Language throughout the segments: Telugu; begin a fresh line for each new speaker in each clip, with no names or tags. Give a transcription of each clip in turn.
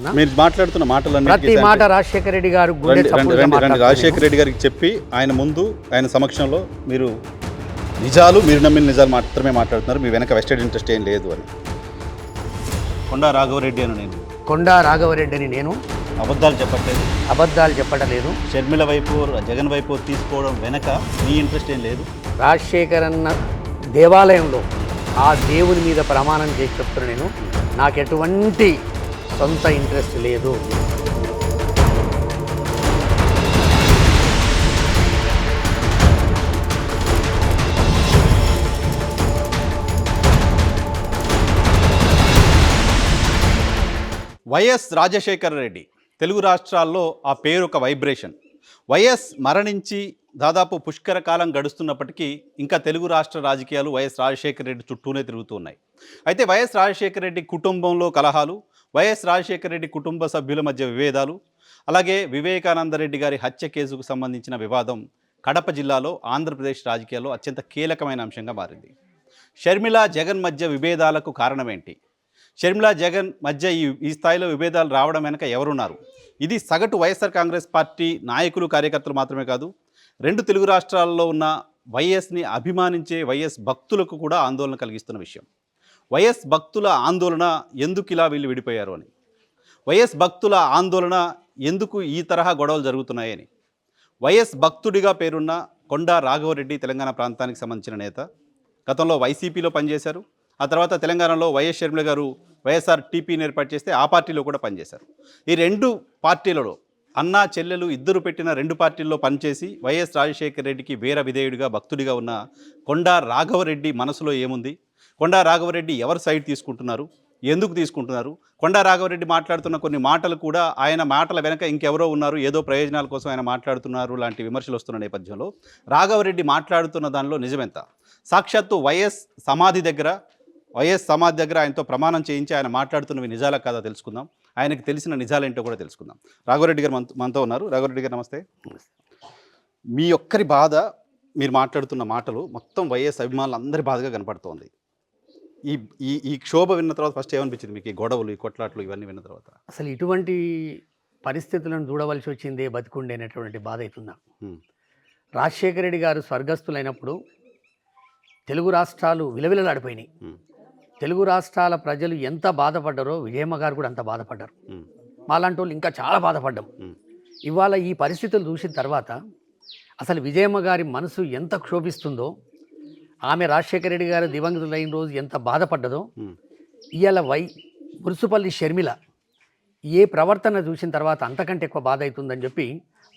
మాట్లాడుతున్నా.
మీరు మాట్లాడుతున్న మాటలన్నీ
ప్రతి మాట రాజశేఖర రెడ్డి గారు
రాజశేఖర రెడ్డి గారికి చెప్పి ఆయన ముందు ఆయన సమక్షంలో మీరు నిజాలు మీరు నమ్మిన నిజాలు మాత్రమే మాట్లాడుతున్నారు, మీ వెనక వెస్టెడ్ ఇంట్రెస్ట్ ఏం లేదు అని. కొండా రాఘవరెడ్డి అని నేను అబద్ధాలు చెప్పట్లేదు. షర్మిల వైపు జగన్ వైపు తీసుకోవడం వెనక మీ ఇంట్రెస్ట్ ఏం లేదు.
రాజశేఖర్ అన్న దేవాలయంలో ఆ దేవుని మీద ప్రమాణం చేసి చెప్తున్నా, నేను నాకు ఎటువంటి సొంత ఇంట్రెస్ట్ లేదు.
వైఎస్ రాజశేఖర రెడ్డి తెలుగు రాష్ట్రాల్లో ఆ పేరు ఒక వైబ్రేషన్. వైఎస్ మరణించి దాదాపు పుష్కర కాలం గడుస్తున్నప్పటికీ ఇంకా తెలుగు రాష్ట్ర రాజకీయాలు వైఎస్ రాజశేఖర రెడ్డి చుట్టూనే తిరుగుతూ ఉన్నాయి. అయితే వైఎస్ రాజశేఖర రెడ్డి కుటుంబంలో కలహాలు, వైఎస్ రాజశేఖర రెడ్డి కుటుంబ సభ్యుల మధ్య విభేదాలు, అలాగే వివేకానంద రెడ్డి గారి హత్య కేసుకు సంబంధించిన వివాదం కడప జిల్లాలో ఆంధ్రప్రదేశ్ రాజకీయాల్లో అత్యంత కీలకమైన అంశంగా మారింది. షర్మిల జగన్ మధ్య విభేదాలకు కారణమేంటి? షర్మిల జగన్ మధ్య ఈ స్థాయిలో విభేదాలు రావడం వెనక ఎవరున్నారు? ఇది సగటు వైఎస్ఆర్ కాంగ్రెస్ పార్టీ నాయకులు కార్యకర్తలు మాత్రమే కాదు, రెండు తెలుగు రాష్ట్రాల్లో ఉన్న వైఎస్ని అభిమానించే వైఎస్ భక్తులకు కూడా ఆందోళన కలిగిస్తున్న విషయం. వైఎస్ భక్తుల ఆందోళన ఎందుకు ఇలా వీళ్ళు విడిపోయారు అని, వైఎస్ భక్తుల ఆందోళన ఎందుకు ఈ తరహా గొడవలు జరుగుతున్నాయని. వైఎస్ భక్తుడిగా పేరున్న కొండా రాఘవరెడ్డి తెలంగాణ ప్రాంతానికి సంబంధించిన నేత. గతంలో వైసీపీలో పనిచేశారు. ఆ తర్వాత తెలంగాణలో వైఎస్ షర్మిల గారు వైఎస్ఆర్ టీపీని ఏర్పాటు చేస్తే ఆ పార్టీలో కూడా పనిచేశారు. ఈ రెండు పార్టీలలో అన్నా చెల్లెలు ఇద్దరు పెట్టిన రెండు పార్టీల్లో పనిచేసి వైఎస్ రాజశేఖర రెడ్డికి వీర విధేయుడిగా భక్తుడిగా ఉన్న కొండా రాఘవరెడ్డి మనసులో ఏముంది? కొండా రాఘవరెడ్డి ఎవరు సైడ్ తీసుకుంటున్నారు? ఎందుకు తీసుకుంటున్నారు? కొండా రాఘవరెడ్డి మాట్లాడుతున్న కొన్ని మాటలు కూడా ఆయన మాటల వెనక ఇంకెవరో ఉన్నారు, ఏదో ప్రయోజనాల కోసం ఆయన మాట్లాడుతున్నారు లాంటి విమర్శలు వస్తున్న నేపథ్యంలో రాఘవరెడ్డి మాట్లాడుతున్న దానిలో నిజమెంత? సాక్షాత్తు వైఎస్ సమాధి దగ్గర ఆయనతో ప్రమాణం చేయించి ఆయన మాట్లాడుతున్నవి నిజాలా కాదా తెలుసుకుందాం. ఆయనకు తెలిసిన నిజాలేంటో కూడా తెలుసుకుందాం. రాఘవరెడ్డి గారు మనతో ఉన్నారు. రాఘవరెడ్డి గారు నమస్తే. మీ ఒక్కరి బాధ, మీరు మాట్లాడుతున్న మాటలు మొత్తం వైఎస్ అభిమానులు అందరి బాధగా కనపడుతోంది. ఈ క్షోభ విన్న తర్వాత ఫస్ట్ ఏమనిపించింది మీకు? ఈ గొడవలు, ఈ కొట్లాట్లు ఇవన్నీ విన్న తర్వాత
అసలు ఇటువంటి పరిస్థితులను చూడవలసి వచ్చిందే బతికుండే అనేటువంటి బాధ అవుతుందా? రాజశేఖర రెడ్డి గారు స్వర్గస్థులైనప్పుడు తెలుగు రాష్ట్రాలు విలవిలలాడిపోయినాయి. తెలుగు రాష్ట్రాల ప్రజలు ఎంత బాధపడ్డారో విజయమ్మ గారు కూడా అంత బాధపడ్డారు. మాలాంటి వాళ్ళు ఇంకా చాలా బాధపడ్డాం. ఇవాళ ఈ పరిస్థితులు చూసిన తర్వాత అసలు విజయమ్మ గారి మనసు ఎంత క్షోభిస్తుందో, ఆమె రాజశేఖర రెడ్డి గారు దివంగతులైన రోజు ఎంత బాధపడ్డదో, ఇవాళ మురుసుపల్లి షర్మిల ఏ ప్రవర్తన చూసిన తర్వాత అంతకంటే ఎక్కువ బాధ అవుతుందని చెప్పి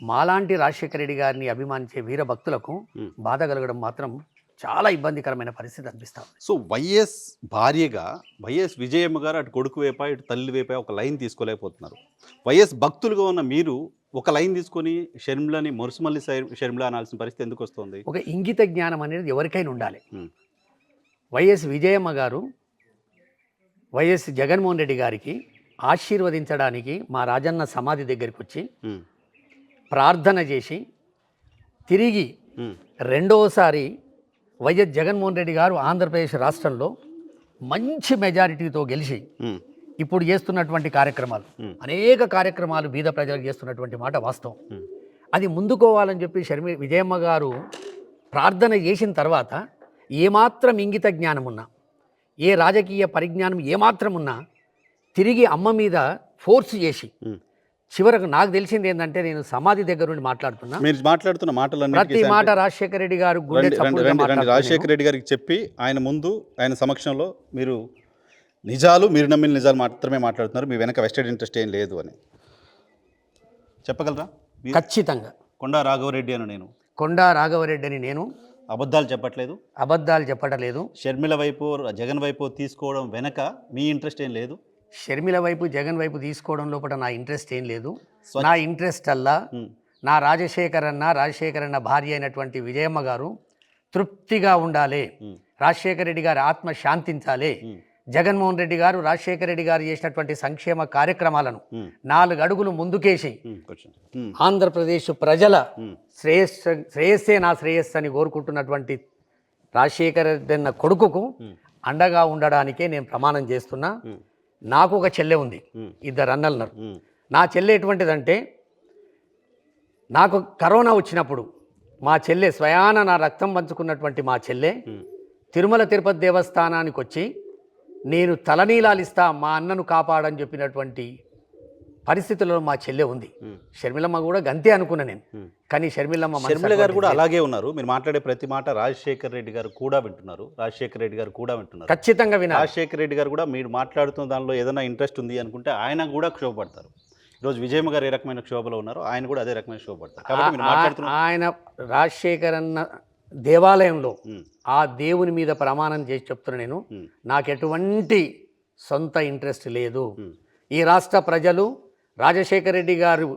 మాలాంటి రాజశేఖర రెడ్డి గారిని అభిమానించే వీర భక్తులకు బాధ కలగడం మాత్రం చాలా ఇబ్బందికరమైన పరిస్థితి అనిపిస్తుంది.
సో వైఎస్ భార్యగా వైఎస్ విజయమ్మ గారు అటు కొడుకు వైపా ఇటు తల్లి వైపా ఒక లైన్ తీసుకోలేకపోతున్నారు. వైఎస్ భక్తులుగా ఉన్న మీరు ఒక లైన్ తీసుకొని షర్మిలని మురుసుమల్లి షర్మిల అనాల్సిన పరిస్థితి ఎందుకు వస్తుంది?
ఒక ఇంగిత జ్ఞానం అనేది ఎవరికైనా ఉండాలి. వైఎస్ విజయమ్మ గారు వైఎస్ జగన్మోహన్ రెడ్డి గారికి ఆశీర్వదించడానికి మా రాజన్న సమాధి దగ్గరికి వచ్చి ప్రార్థన చేసి తిరిగి రెండోసారి వైఎస్ జగన్మోహన్ రెడ్డి గారు ఆంధ్రప్రదేశ్ రాష్ట్రంలో మంచి మెజారిటీతో గెలిచి ఇప్పుడు చేస్తున్నటువంటి కార్యక్రమాలు, అనేక కార్యక్రమాలు బీద ప్రజలకు చేస్తున్నటువంటి మాట వాస్తవం. అది ముందుకోవాలని చెప్పి విజయమ్మ గారు ప్రార్థన చేసిన తర్వాత ఏమాత్రం ఇంగిత జ్ఞానం ఉన్నా, ఏ రాజకీయ పరిజ్ఞానం ఏమాత్రం ఉన్నా తిరిగి అమ్మ మీద ఫోర్స్ చేసి చివరకు నాకు తెలిసింది ఏంటంటే, నేను సమాధి దగ్గర నుండి మాట్లాడుతున్నా,
మీరు మాట్లాడుతున్న మాటలన్నీ
ప్రతి మాట రాజశేఖర రెడ్డి గారు
రాజశేఖర రెడ్డి గారికి చెప్పి ఆయన ముందు ఆయన సమక్షంలో మీరు నిజాలు మీరు నమ్మిన నిజాలు మాత్రమే మాట్లాడుతున్నారు, మీ వెనక వెస్టెడ్ ఇంట్రెస్ట్ ఏం లేదు అని చెప్పగలరా?
ఖచ్చితంగా.
కొండా రాఘవరెడ్డి
అని నేను
అబద్ధాలు
చెప్పట్లేదు.
షర్మిల వైపు జగన్ వైపు తీసుకోవడం వెనక మీ ఇంట్రెస్ట్ ఏం లేదు.
షర్మిల వైపు జగన్ వైపు తీసుకోవడం లోపల నా ఇంట్రెస్ట్ ఏం లేదు. నా ఇంట్రెస్ట్ అల్లా నా రాజశేఖర్ అన్న భార్య అయినటువంటి విజయమ్మ గారు తృప్తిగా ఉండాలి, రాజశేఖర రెడ్డి గారి ఆత్మ శాంతించాలి, జగన్మోహన్ రెడ్డి గారు రాజశేఖర రెడ్డి గారు చేసినటువంటి సంక్షేమ కార్యక్రమాలను 4 అడుగులు ముందుకేసి ఆంధ్రప్రదేశ్ ప్రజల శ్రేయస్సే నా శ్రేయస్సు అని కోరుకుంటున్నటువంటి రాజశేఖర రెడ్డి అన్న కొడుకుకు అండగా ఉండడానికే నేను ప్రమాణం చేస్తున్నా. నాకు ఒక చెల్లె ఉంది,
ఉమ్,
ఇద్దరు అన్నలున్నారు.
ఉమ్,
నా చెల్లె ఎటువంటిదంటే, నాకు కరోనా వచ్చినప్పుడు మా చెల్లె స్వయాన నా రక్తం పంచుకున్నటువంటి మా చెల్లె
ఉమ్,
తిరుమల తిరుపతి దేవస్థానానికి వచ్చి నేను తలనీలాలిస్తా మా అన్నను కాపాడని చెప్పినటువంటి పరిస్థితుల్లో మా చెల్లె ఉంది.
ఉమ్,
షర్మిలమ్మ కూడా గంతే అనుకున్నా నేను.
ఉమ్.
కానీ షర్మిలమ్మ మనసు
షర్మిల గారు కూడా
అటువంటిది.
అలాగే ఉన్నారు. మీరు మాట్లాడే ప్రతి మాట రాజశేఖర్ రెడ్డి గారు కూడా వింటున్నారు. రాజశేఖర్ రెడ్డి గారు కూడా వింటున్నారు.
ఖచ్చితంగా వినాలి.
రాజశేఖర్ రెడ్డి గారు కూడా మీరు మాట్లాడుతున్న దానిలో ఏదైనా ఇంట్రెస్ట్ ఉంది అనుకుంటే ఆయన కూడా క్షోభపడతారు. ఈరోజు విజయమ్మ గారు ఏ రకమైన క్షోభలో ఉన్నారో ఆయన కూడా అదే రకమైన క్షోభపడతారు. కాబట్టి మీరు మాట్లాడుతున్న
ఆయన రాజశేఖర్ అన్న దేవాలయంలో
ఉమ్,
ఆ దేవుని మీద ప్రమాణం చేసి చెప్తున్నా నేను,
ఉమ్,
నాకు ఎటువంటి సొంత ఇంట్రెస్ట్ లేదు.
ఉమ్,
ఈ రాష్ట్ర ప్రజలు రాజశేఖర రెడ్డి గారు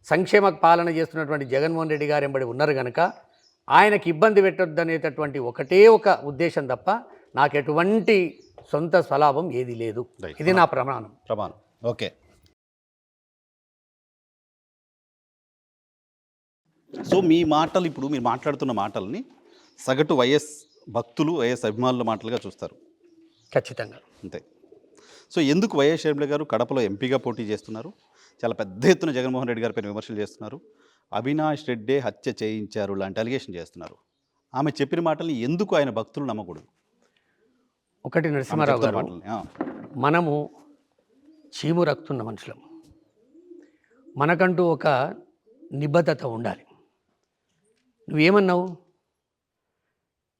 సంక్షేమ పాలన చేస్తున్నటువంటి జగన్మోహన్ రెడ్డి గారు ఎంబడి ఉన్నారు కనుక ఆయనకి ఇబ్బంది పెట్టొద్దనేటటువంటి ఒకటే ఒక ఉద్దేశం తప్ప నాకు ఎటువంటి సొంత స్వలాభం ఏది లేదు.
Right.
ఇది నా ప్రమాణం.
ఓకే. సో మీ మాటలు ఇప్పుడు మీరు మాట్లాడుతున్న మాటల్ని సగటు వైఎస్ భక్తులు వైఎస్ అభిమానుల మాటలుగా చూస్తారు.
ఖచ్చితంగా.
అంతే. సో ఎందుకు వైఎస్ షర్మిల గారు కడపలో ఎంపీగా పోటీ చేస్తున్నారు? చాలా పెద్ద ఎత్తున జగన్మోహన్ రెడ్డి గారిపైన విమర్శలు చేస్తున్నారు. అవినాష్ రెడ్డే హత్య చేయించారు లాంటి అలిగేషన్ చేస్తున్నారు. ఆమె చెప్పిన మాటల్ని ఎందుకు ఆయన భక్తులు నమ్మకూడదు?
ఒకటి నరసింహారావు గారు,
మాటల్ని
మనము చీము రక్తున్న మనుషులం. మనకంటూ ఒక నిబద్ధత ఉండాలి. నువ్వేమన్నావు?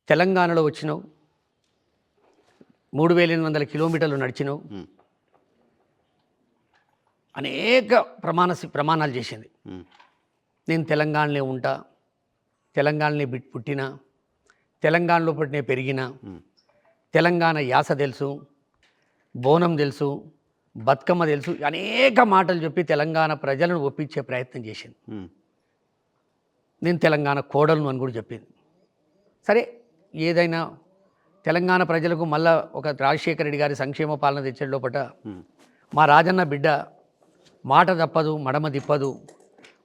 తెలంగాణలో వచ్చినావు, 3800 కిలోమీటర్లు నడిచినావు, అనేక ప్రమాణాలు చేసింది. నేను తెలంగాణలో ఉంటా, తెలంగాణలో పుట్టినా, తెలంగాణలో పుట్టినే పెరిగినా, తెలంగాణ యాస తెలుసు, బోనం తెలుసు, బతుకమ్మ తెలుసు, అనేక మాటలు చెప్పి తెలంగాణ ప్రజలను ఒప్పించే ప్రయత్నం చేసింది. నేను తెలంగాణ కోడలను అని కూడా చెప్పింది. సరే, ఏదైనా తెలంగాణ ప్రజలకు మళ్ళా ఒక రాజశేఖర రెడ్డి గారి సంక్షేమ పాలన తెచ్చే లోపట మా రాజన్న బిడ్డ మాట తప్పదు, మడమ తిప్పదు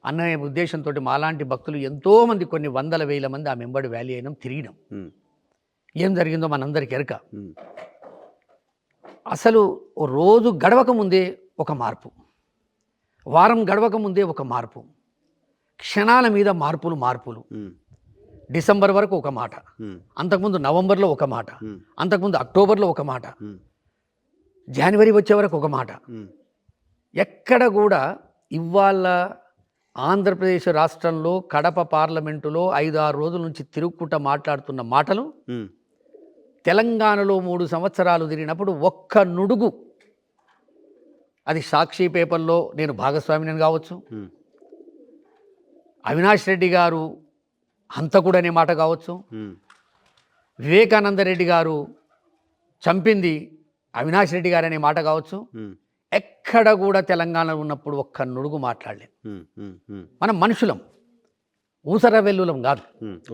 అన్న ఉద్దేశంతో మాలాంటి భక్తులు ఎంతోమంది, కొన్ని వందల వేల మంది ఆ మెంబడి వ్యాలీ అయినాం, తిరిగినాం. ఏం జరిగిందో మనందరికీ ఎరక. అసలు రోజు గడవక ముందే ఒక మార్పు, వారం గడవక ముందే ఒక మార్పు, క్షణాల మీద మార్పులు. డిసెంబర్ వరకు ఒక మాట, అంతకుముందు నవంబర్లో ఒక మాట, అంతకుముందు అక్టోబర్లో ఒక మాట, జనవరి వచ్చే వరకు ఒక మాట. ఎక్కడ కూడా ఇవాళ ఆంధ్రప్రదేశ్ రాష్ట్రంలో కడప పార్లమెంటులో 5-6 రోజుల నుంచి తిరుగుకుంటా మాట్లాడుతున్న మాటలు తెలంగాణలో 3 సంవత్సరాలు తిరిగినప్పుడు ఒక్క నుడుగు, అది సాక్షి పేపర్లో నేను భాగస్వామిని కావచ్చు, అవినాష్ రెడ్డి గారు హంతకుడు అనే మాట కావచ్చు, వివేకానంద రెడ్డి గారు చంపింది అవినాష్ రెడ్డి గారు అనే మాట కావచ్చు, ఎక్కడ కూడా తెలంగాణలో ఉన్నప్పుడు ఒక్క నుడుగు మాట్లాడలేదు. మనం మనుషులం, ఊసర వెల్లులం కాదు.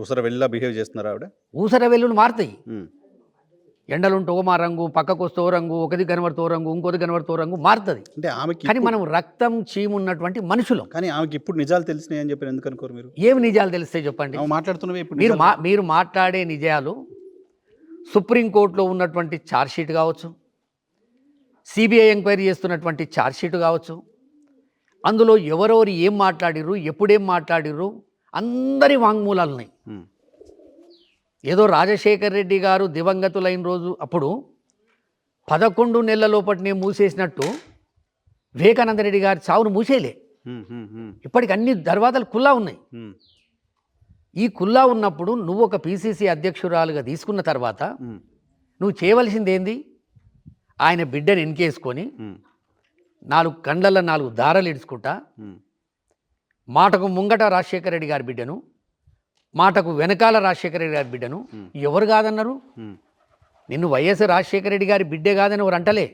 ఊసర వెళ్ళా బిహేవ్ చేస్తున్నారా ఆవిడ?
ఊసర వెల్లులు మారుతాయి. ఎండలుంటే ఓ మా రంగు, పక్కకు వస్తే ఓ రంగు, ఒకది కనబడితే ఓ రంగు, ఇంకోది కనబడితే ఓ రంగు మారుతుంది.
అంటే ఆమెకి
కానీ మనం రక్తం చీమున్నటువంటి మనుషులం.
కానీ ఆమెకి ఇప్పుడు నిజాలు తెలిసినాయి అని చెప్పి ఎందుకు అనుకోరు మీరు?
ఏమి నిజాలు తెలిస్తే చెప్పండి.
మాట్లాడుతున్నవి ఇప్పుడు
మీరు మాట్లాడే నిజాలు సుప్రీంకోర్టులో ఉన్నటువంటి ఛార్జ్షీట్ కావచ్చు, సిబిఐ ఎంక్వైరీ చేస్తున్నటువంటి ఛార్జ్షీట్ కావచ్చు, అందులో ఎవరెవరు ఏం మాట్లాడిర్రు, ఎప్పుడేం మాట్లాడిర్రు, అందరి వాంగ్మూలాలు ఉన్నాయి. ఏదో రాజశేఖర్ రెడ్డి గారు దివంగతులైన రోజు అప్పుడు 11 నెలల లోపటినే మూసేసినట్టు వివేకానంద రెడ్డి గారి చావును మూసేయలే. ఇప్పటికి అన్ని దర్వాజాలు కుల్లా ఉన్నాయి. ఈ కుల్లా ఉన్నప్పుడు నువ్వు ఒక పిసిసి అధ్యక్షురాలుగా తీసుకున్న తర్వాత నువ్వు చేయవలసింది ఏంది? ఆయన బిడ్డను ఎన్కేసుకొని 4 కండ్లలో 4 దారాలు ఇడుచుకుంటా, మాటకు ముంగట రాజశేఖర రెడ్డి గారి బిడ్డను, మాటకు వెనకాల రాజశేఖర రెడ్డి గారి బిడ్డను ఎవరు కాదన్నారు? నిన్ను వైఎస్ రాజశేఖర రెడ్డి గారి బిడ్డే కాదని ఎవరు అంటలే.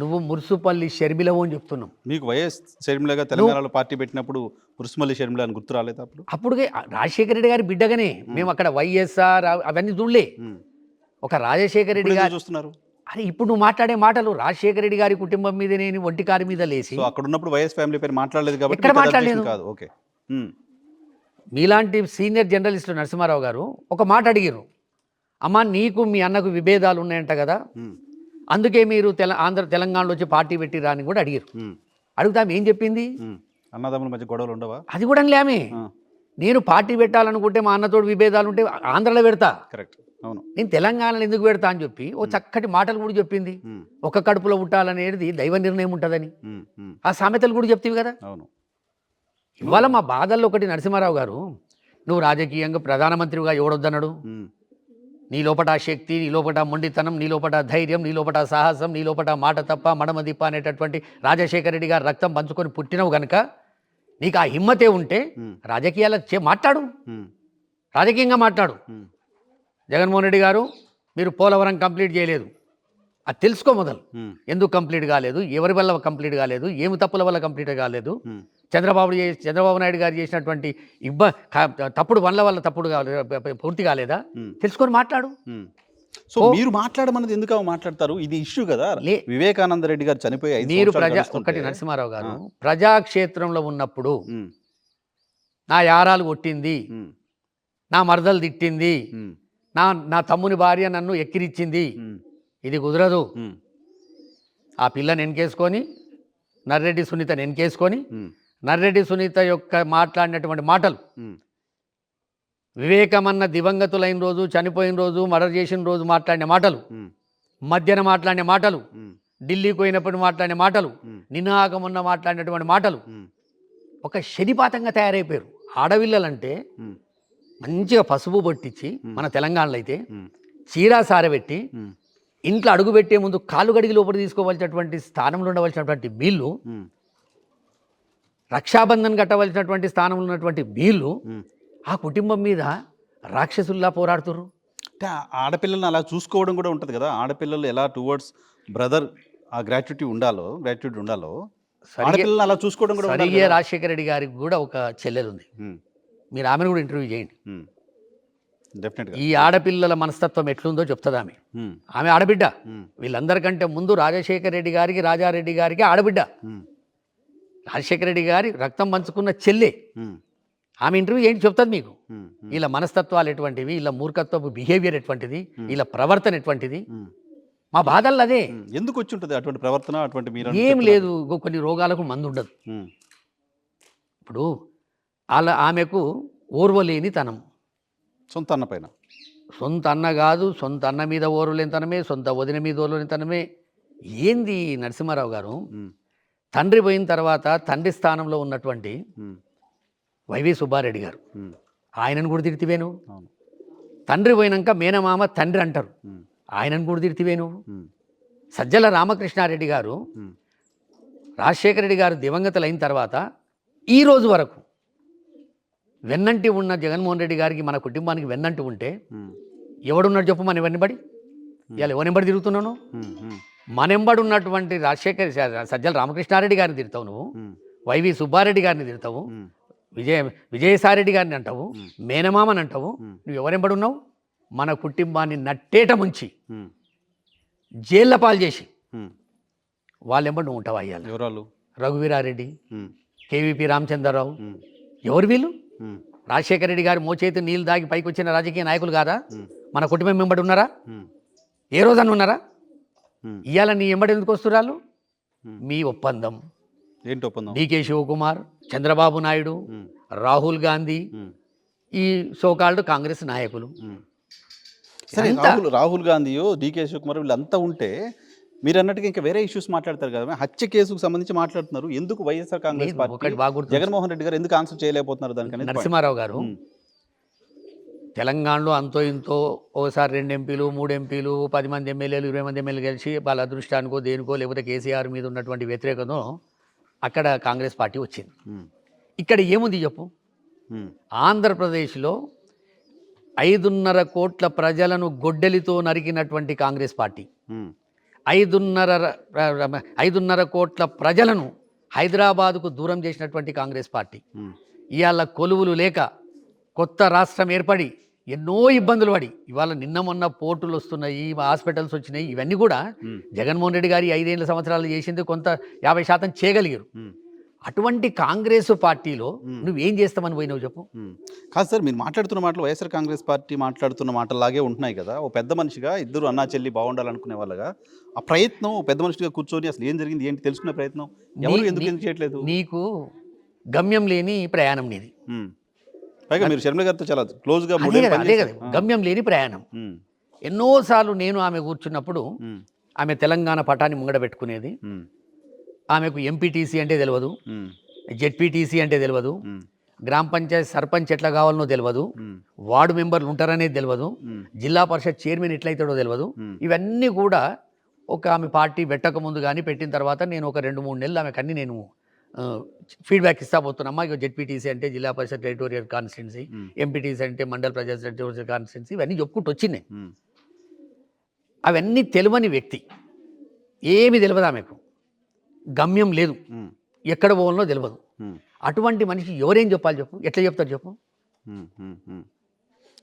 నువ్వు మురుసుపల్లి షర్మిలవు అని చెప్తున్నావు.
మీకు వైఎస్ షర్మిలగా తెలంగాణలో పార్టీ పెట్టినప్పుడు మురుసుపల్లి షర్మిల అని గుర్తు రాలేదు? అప్పుడే
రాజశేఖర రెడ్డి గారి బిడ్డగానే మేము అక్కడ వైఎస్ఆర్ అవన్నీ చూడలే. ఒక రాజశేఖర రెడ్డి గారు
చూస్తున్నారు.
అరే ఇప్పుడు నువ్వు మాట్లాడే మాటలు రాజశేఖర రెడ్డి గారి కుటుంబం మీద, నేను ఒంటికారి మీద లేసి
అక్కడ ఉన్నప్పుడు వైఎస్ ఫ్యామిలీ పేరు మాట్లాడలేదు కాబట్టి
ఎక్కడ మాట్లాడలేదు.
ఓకే.
మీలాంటి సీనియర్ జర్నలిస్టు నరసింహారావు గారు ఒక మాట అడిగారు, అమ్మా నీకు మీ అన్నకు విభేదాలు ఉన్నాయంట కదా, అందుకే మీరు తెలంగాణలో వచ్చి పార్టీ పెట్టిరా అని కూడా అడిగారు. అడుగుతాం ఏం చెప్పింది?
అన్నదమ్ముల మధ్య గొడవలు ఉండవా?
అది కూడా లేమే. నేను పార్టీ పెట్టాలనుకుంటే మా అన్నతోడు విభేదాలు ఉంటే ఆంధ్రలో పెడతా,
కరెక్ట్, అవును,
నేను తెలంగాణలో ఎందుకు పెడతా అని చెప్పి ఓ చక్కటి మాటలు కూడా చెప్పింది. ఒక కడుపులో పుట్టాలనేది దైవ నిర్ణయం ఉంటుందని ఆ సామెతలు కూడా చెప్తీవి కదా.
అవును.
ఇవాళ మా బాధల్లో ఒకటి నరసింహారావు గారు, నువ్వు రాజకీయంగా ప్రధానమంత్రిగా ఎవడొద్దన్నాడు? నీ లోపట శక్తి, నీ లోపట మొండితనం, నీ లోపట ధైర్యం, నీ లోపట సాహసం, నీ లోపట మాట తప్ప మడమదిప్ప అనేటటువంటి రాజశేఖర రెడ్డి గారు రక్తం పంచుకొని పుట్టినవు గనక నీకు ఆ హిమ్మతే ఉంటే రాజకీయాల మాట్లాడు, రాజకీయంగా మాట్లాడు. జగన్మోహన్ రెడ్డి గారు మీరు పోలవరం కంప్లీట్ చేయలేదు, అది తెలుసుకో మొదలు. ఎందుకు కంప్లీట్ కాలేదు, ఎవరి వల్ల కంప్లీట్ కాలేదు, ఏమి తప్పుల వల్ల కంప్లీట్ కాలేదు, చంద్రబాబు నాయుడు గారు చేసినటువంటి తప్పుడు పనుల వల్ల తప్పుడు పూర్తి కాలేదా, తెలుసుకొని మాట్లాడు.
సో మీరు మాట్లాడమన్నది ఎందుకు మాట్లాడతారు? ఇది ఇష్యూ కదా. వివేకానంద రెడ్డి గారు చనిపోయి
మీరు ఒకటి నరసింహారావు గారు ప్రజాక్షేత్రంలో ఉన్నప్పుడు నా యారాలు కొట్టింది, నా మరదలు తిట్టింది, నా తమ్ముని భార్య నన్ను ఎక్కిరిచ్చింది, ఇది కుదరదు. ఆ పిల్లని ఎన్కేసుకొని నర్రెడ్డి సునీతని ఎన్కేసుకొని నర్రెడ్డి సునీత యొక్క మాట్లాడినటువంటి మాటలు, వివేకమన్న దివంగతులైన రోజు, చనిపోయిన రోజు, మర్డర్ చేసిన రోజు మాట్లాడిన మాటలు, మధ్యన మాట్లాడిన మాటలు, ఢిల్లీకి పోయినప్పుడు మాట్లాడిన మాటలు, నినాకమున్న మాట్లాడినటువంటి మాటలు ఒక శనిపాతంగా తయారైపోయారు. ఆడవిల్లలంటే మంచిగా పసుపు పట్టించి మన తెలంగాణలో అయితే చీరా సారబెట్టి ఇంట్లో అడుగు పెట్టే ముందు కాలు గడిగి లోపల తీసుకోవాల్సినటువంటి స్థానంలో ఉండవలసినటువంటి వీళ్ళు, రక్షాబంధన్ కట్టవలసినటువంటి స్థానంలో ఉన్నటువంటి వీళ్ళు ఆ కుటుంబం మీద రాక్షసుల్లా పోరాడుతున్నారు.
అంటే ఆడపిల్లల్ని అలా చూసుకోవడం కూడా ఉంటుంది కదా. ఆడపిల్లలు ఎలా టువర్డ్స్ బ్రదర్ ఆ గ్రాట్యుటీ ఉండాలో ఆడపిల్లల్ని అలా చూసుకోవడం కూడా
సరిగే. రాజశేఖర రెడ్డి గారికి కూడా ఒక చెల్లెలు ఉంది, మీరు ఆమెను కూడా ఇంటర్వ్యూ చేయండి. ఈ ఆడపిల్లల మనస్తత్వం ఎట్లుందో చెప్తుంది ఆమె. ఆమె ఆడబిడ్డ. వీళ్ళందరికంటే ముందు రాజశేఖర రెడ్డి గారికి, రాజారెడ్డి గారికి ఆడబిడ్డ. రాజశేఖర రెడ్డి గారి రక్తం పంచుకున్న చెల్లె. ఆమె ఇంటర్వ్యూ ఏంటి చెప్తుంది మీకు. వీళ్ళ మనస్తత్వాలు ఎటువంటివి, వీళ్ళ మూర్ఖత్వపు బిహేవియర్ ఎటువంటిది, వీళ్ళ ప్రవర్తన ఎటువంటిది. మా బాధల్లో అదే.
ఎందుకు వచ్చి ఉంటుంది అటువంటి ప్రవర్తన? అటువంటి మీరు
ఏం లేదు, కొన్ని రోగాలకు మందు ఉండదు. ఇప్పుడు ఆమెకు ఓర్వలేని తనం,
సొంత అన్న పైన.
సొంత అన్న కాదు, సొంత అన్న మీద ఓర్వలేని తనమే, సొంత వదిన మీద ఓర్వలేని తనమే. ఏంది నరసింహారావు గారు, తండ్రి పోయిన తర్వాత తండ్రి స్థానంలో ఉన్నటువంటి వైవి సుబ్బారెడ్డి గారు, ఆయనను కూడా తిడితివేను. తండ్రి పోయినాక మేనమామ తండ్రి అంటారు, ఆయనను కూడా తిడితివేను. సజ్జల రామకృష్ణారెడ్డి గారు రాజశేఖర రెడ్డి గారు దివంగతులైన తర్వాత ఈ రోజు వరకు వెన్నంటి ఉన్న జగన్మోహన్ రెడ్డి గారికి, మన కుటుంబానికి వెన్నంటి ఉంటే ఎవడున్నాడు చెప్పు మన వెన్నబడి? ఇవాళ ఎవరెంబడి తిరుగుతున్నాను? మనెంబడి ఉన్నటువంటి సజ్జల రామకృష్ణారెడ్డి గారిని తిడతావు నువ్వు, వైవి సుబ్బారెడ్డి గారిని తిడతావు, విజయసాయిరెడ్డి గారిని అంటావు, మేనమామని అంటావు. నువ్వు ఎవరెంబడి ఉన్నావు? మన కుటుంబాన్ని నట్టేట ముంచి జైళ్ళ పాలు చేసి వాళ్ళెంబడి నువ్వు ఉంటావా? అయ్యాలి రఘువీరారెడ్డి, కేవీపీ రామచంద్రరావు, ఎవరు వీళ్ళు? రాజశేఖర రెడ్డి గారు మోచేతి నీళ్ళు దాగి పైకి వచ్చిన రాజకీయ నాయకులు కాదా? మన కుటుంబం వెంబడి ఉన్నారా? ఏ రోజన్నా ఉన్నారా? ఇవాళ నీ ఎంబడి ఎందుకు వస్తున్నారు? మీ ఒప్పందం
ఏంటి ఒప్పందం?
డికే శివకుమార్, చంద్రబాబు నాయుడు, రాహుల్ గాంధీ, ఈ సోకాల్డ్ కాంగ్రెస్ నాయకులు.
సరే, రాహుల్ గాంధీయో డికే శివకుమార్ వీళ్ళంతా ఉంటే మీరు అన్నట్టుగా ఇంకా వేరే ఇష్యూస్ మాట్లాడతారు కదా. హత్య కేసుకు సంబంధించి మాట్లాడుతున్నారు. ఎందుకు వైఎస్ఆర్ కాంగ్రెస్ పార్టీ, జగన్మోహన్ రెడ్డి గారు ఎందుకు ఆన్సర్ చేయలేకపోతున్నారు దానికని?
నరసింహారావు గారు, తెలంగాణలో అంతో ఇంతో ఒకసారి 2 ఎంపీలు 3 ఎంపీలు 10 మంది ఎమ్మెల్యేలు 20 మంది ఎమ్మెల్యేలు కలిసి వాళ్ళ అదృష్టానికో దేనికో లేకపోతే కేసీఆర్ మీద ఉన్నటువంటి వ్యతిరేకతను అక్కడ కాంగ్రెస్ పార్టీ వచ్చింది. ఇక్కడ ఏముంది చెప్పు? ఆంధ్రప్రదేశ్లో 5.5 కోట్ల ప్రజలను గొడ్డలితో నరికినటువంటి కాంగ్రెస్ పార్టీ, 5.5 కోట్ల ప్రజలను హైదరాబాదుకు దూరం చేసినటువంటి కాంగ్రెస్ పార్టీ, ఇవాళ కొలువులు లేక కొత్త రాష్ట్రం ఏర్పడి ఎన్నో ఇబ్బందులు పడి ఇవాళ నిన్న మొన్న పోర్టులు వస్తున్నాయి, హాస్పిటల్స్ వచ్చినాయి. ఇవన్నీ కూడా జగన్మోహన్ రెడ్డి గారి 5 సంవత్సరాలు చేసింది కొంత 50% చేయగలిగారు. అటువంటి కాంగ్రెస్ పార్టీలో నువ్వేం చేస్తామని పోయినావు చెప్పు.
కాదు సార్, మీరు మాట్లాడుతున్న మాటలు వైఎస్ఆర్ కాంగ్రెస్ పార్టీ మాట్లాడుతున్న మాటలాగే ఉంటున్నాయి కదా. ఓ పెద్ద మనిషిగా ఇద్దరు అన్నా చెల్లి బాగుండాలనుకునే వాళ్ళగా ఆ ప్రయత్నం, ఓ పెద్ద మనిషిగా కూర్చొని అసలు ఏం జరిగింది ఏంటి తెలుసుకునే ప్రయత్నం ఎవరు ఎందుకు చేయట్లేదు?
నీకు గమ్యం లేని ప్రయాణం నీది.
పైగా మీరు షర్మిల గారితో చాలా క్లోజ్గా
అదే కదా గమ్యం లేని ప్రయాణం. ఎన్నోసార్లు నేను ఆమె కూర్చున్నప్పుడు ఆమె తెలంగాణ పటాన్ని ముంగడ పెట్టుకునేది. ఆమెకు ఎంపీటీసీ అంటే తెలియదు, జెడ్పీటీసీ అంటే తెలియదు, గ్రామ పంచాయతీ సర్పంచ్ ఎట్లా కావాలనో తెలియదు, వార్డు మెంబర్లు ఉంటారనేది తెలియదు, జిల్లా పరిషత్ చైర్మన్ ఎట్లయితాడో తెలియదు. ఇవన్నీ కూడా ఆమె పార్టీ పెట్టక ముందు కానీ పెట్టిన తర్వాత నేను ఒక 2-3 నెలలు ఆమెకు అన్ని నేను ఫీడ్బ్యాక్ ఇస్తా పోతున్నామ్మా. ఇక జెడ్పీటీసీ అంటే జిల్లా పరిషత్ టెరిటోరియల్ కాన్స్టిట్యున్సీ, ఎంపీటీసీ అంటే మండల ప్రజా టెరిటోరియల్ కాన్స్టిట్యున్సీ, ఇవన్నీ చెప్పుకుంటూ వచ్చినాయి. అవన్నీ తెలియని వ్యక్తి, ఏమి తెలియదు ఆమెకు, గమ్యం లేదు, ఎక్కడ పోవాలనో తెలియదు. అటువంటి మనిషి ఎవరేం చెప్పాలి చెప్పు, ఎట్లా చెప్తారు చెప్పు?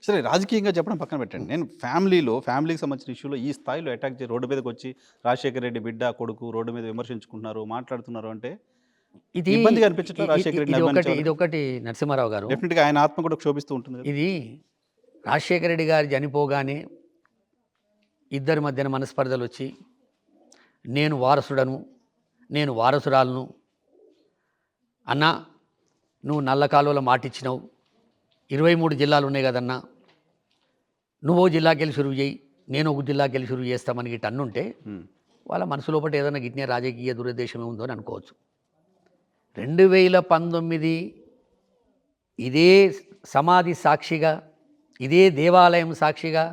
సరే, రాజకీయంగా చెప్పడం పక్కన పెట్టండి. నేను ఫ్యామిలీకి సంబంధించిన ఇష్యూలో ఈ స్థాయిలో అటాక్ చేసి రోడ్డు మీదకి వచ్చి రాజశేఖర రెడ్డి బిడ్డ కొడుకు రోడ్డు మీద విమర్శించుకుంటున్నారు, మాట్లాడుతున్నారు అంటే
ఇది
ఇబ్బందిగా అనిపించట్లేదు రాజశేఖర రెడ్డి?
ఇది ఒకటి నరసింహారావు గారు,
డెఫినెట్గా ఆయన ఆత్మ కూడా క్షోభిస్తూ ఉంటుంది.
ఇది రాజశేఖర రెడ్డి గారు చనిపోగానే ఇద్దరి మధ్యన మనస్పర్ధలు వచ్చి నేను వారసుడను, నేను వారసురాలను, అన్నా నువ్వు నల్ల కాలువలో మాటిచ్చినావు, 23 జిల్లాలు ఉన్నాయి కదన్నా, నువ్వో జిల్లాకి వెళ్ళి షురువు చేయి, నేను ఒక జిల్లాకి వెళ్ళి షురువు చేస్తామని గిట్ట అన్నుంటే వాళ్ళ మనసు లోపల ఏదైనా గిట్నే రాజకీయ దురుద్దేశమే ఉందో అని అనుకోవచ్చు. 2019 ఇదే సమాధి సాక్షిగా, ఇదే దేవాలయం సాక్షిగా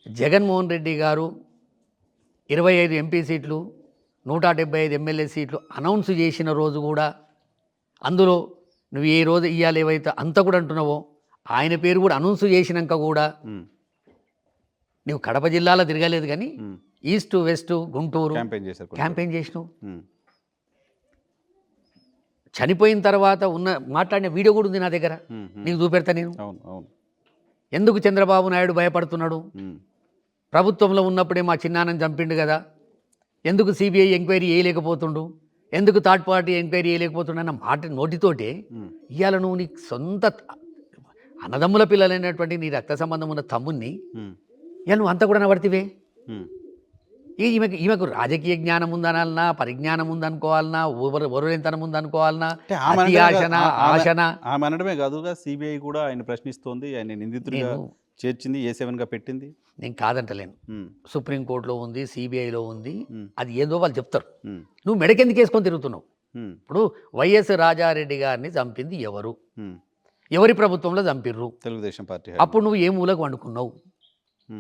జగన్మోహన్ రెడ్డి గారు 25 ఎంపీ సీట్లు, 175 ఎమ్మెల్యే సీట్లు అనౌన్స్ చేసిన రోజు కూడా, అందులో నువ్వు ఏ రోజు ఇవ్వాలి ఏవైతే అంత కూడా అంటున్నావో ఆయన పేరు కూడా అనౌన్స్ చేసినాక కూడా నువ్వు కడప జిల్లాలో తిరగలేదు, కానీ ఈస్ట్ వెస్ట్ గుంటూరు క్యాంపెయిన్ చేసినావు. చనిపోయిన తర్వాత మాట్లాడిన వీడియో కూడా ఉంది నా దగ్గర, నీకు చూపెడతా నేను. ఎందుకు చంద్రబాబు నాయుడు భయపడుతున్నాడు? ప్రభుత్వంలో ఉన్నప్పుడే మా చిన్నాన్నని చంపిండు కదా, ఎందుకు సిబిఐ ఎంక్వైరీ చేయలేకపోతుండు, ఎందుకు థర్డ్ పార్టీ ఎంక్వైరీ చేయలేకపోతుండు అన్న మాట నోటితోటే ఇవాళ నువ్వు నీ సొంత అన్నదమ్ముల పిల్లలైనటువంటి నీ రక్త సంబంధం ఉన్న తమ్ముణ్ణి ఇవాళ నువ్వు అంతా కూడా నవర్తివే. ఈమెకు రాజకీయ జ్ఞానం ఉందనాలన్నా, పరిజ్ఞానం ఉందనుకోవాలన్నా, ఒరులెంతనం ఉందనుకోవాలన్నా,
ఆమె అనడమే కాదుగా సిబిఐ కూడా ఆయన ప్రశ్నిస్తోంది, ఆయన నిందితుడిగా చేర్చింది, A7గా పెట్టింది.
నేను కాదంటలేను, సుప్రీంకోర్టులో ఉంది, సిబిఐలో ఉంది, అది ఏదో వాళ్ళు చెప్తారు. నువ్వు మెడకెందుకు వేసుకొని తిరుగుతున్నావు? ఇప్పుడు వైఎస్ రాజారెడ్డి గారిని చంపింది ఎవరు, ఎవరి ప్రభుత్వంలో చంపిర్రు?
తెలుగుదేశం పార్టీ.
అప్పుడు నువ్వు ఏ మూలకు వండుకున్నావు?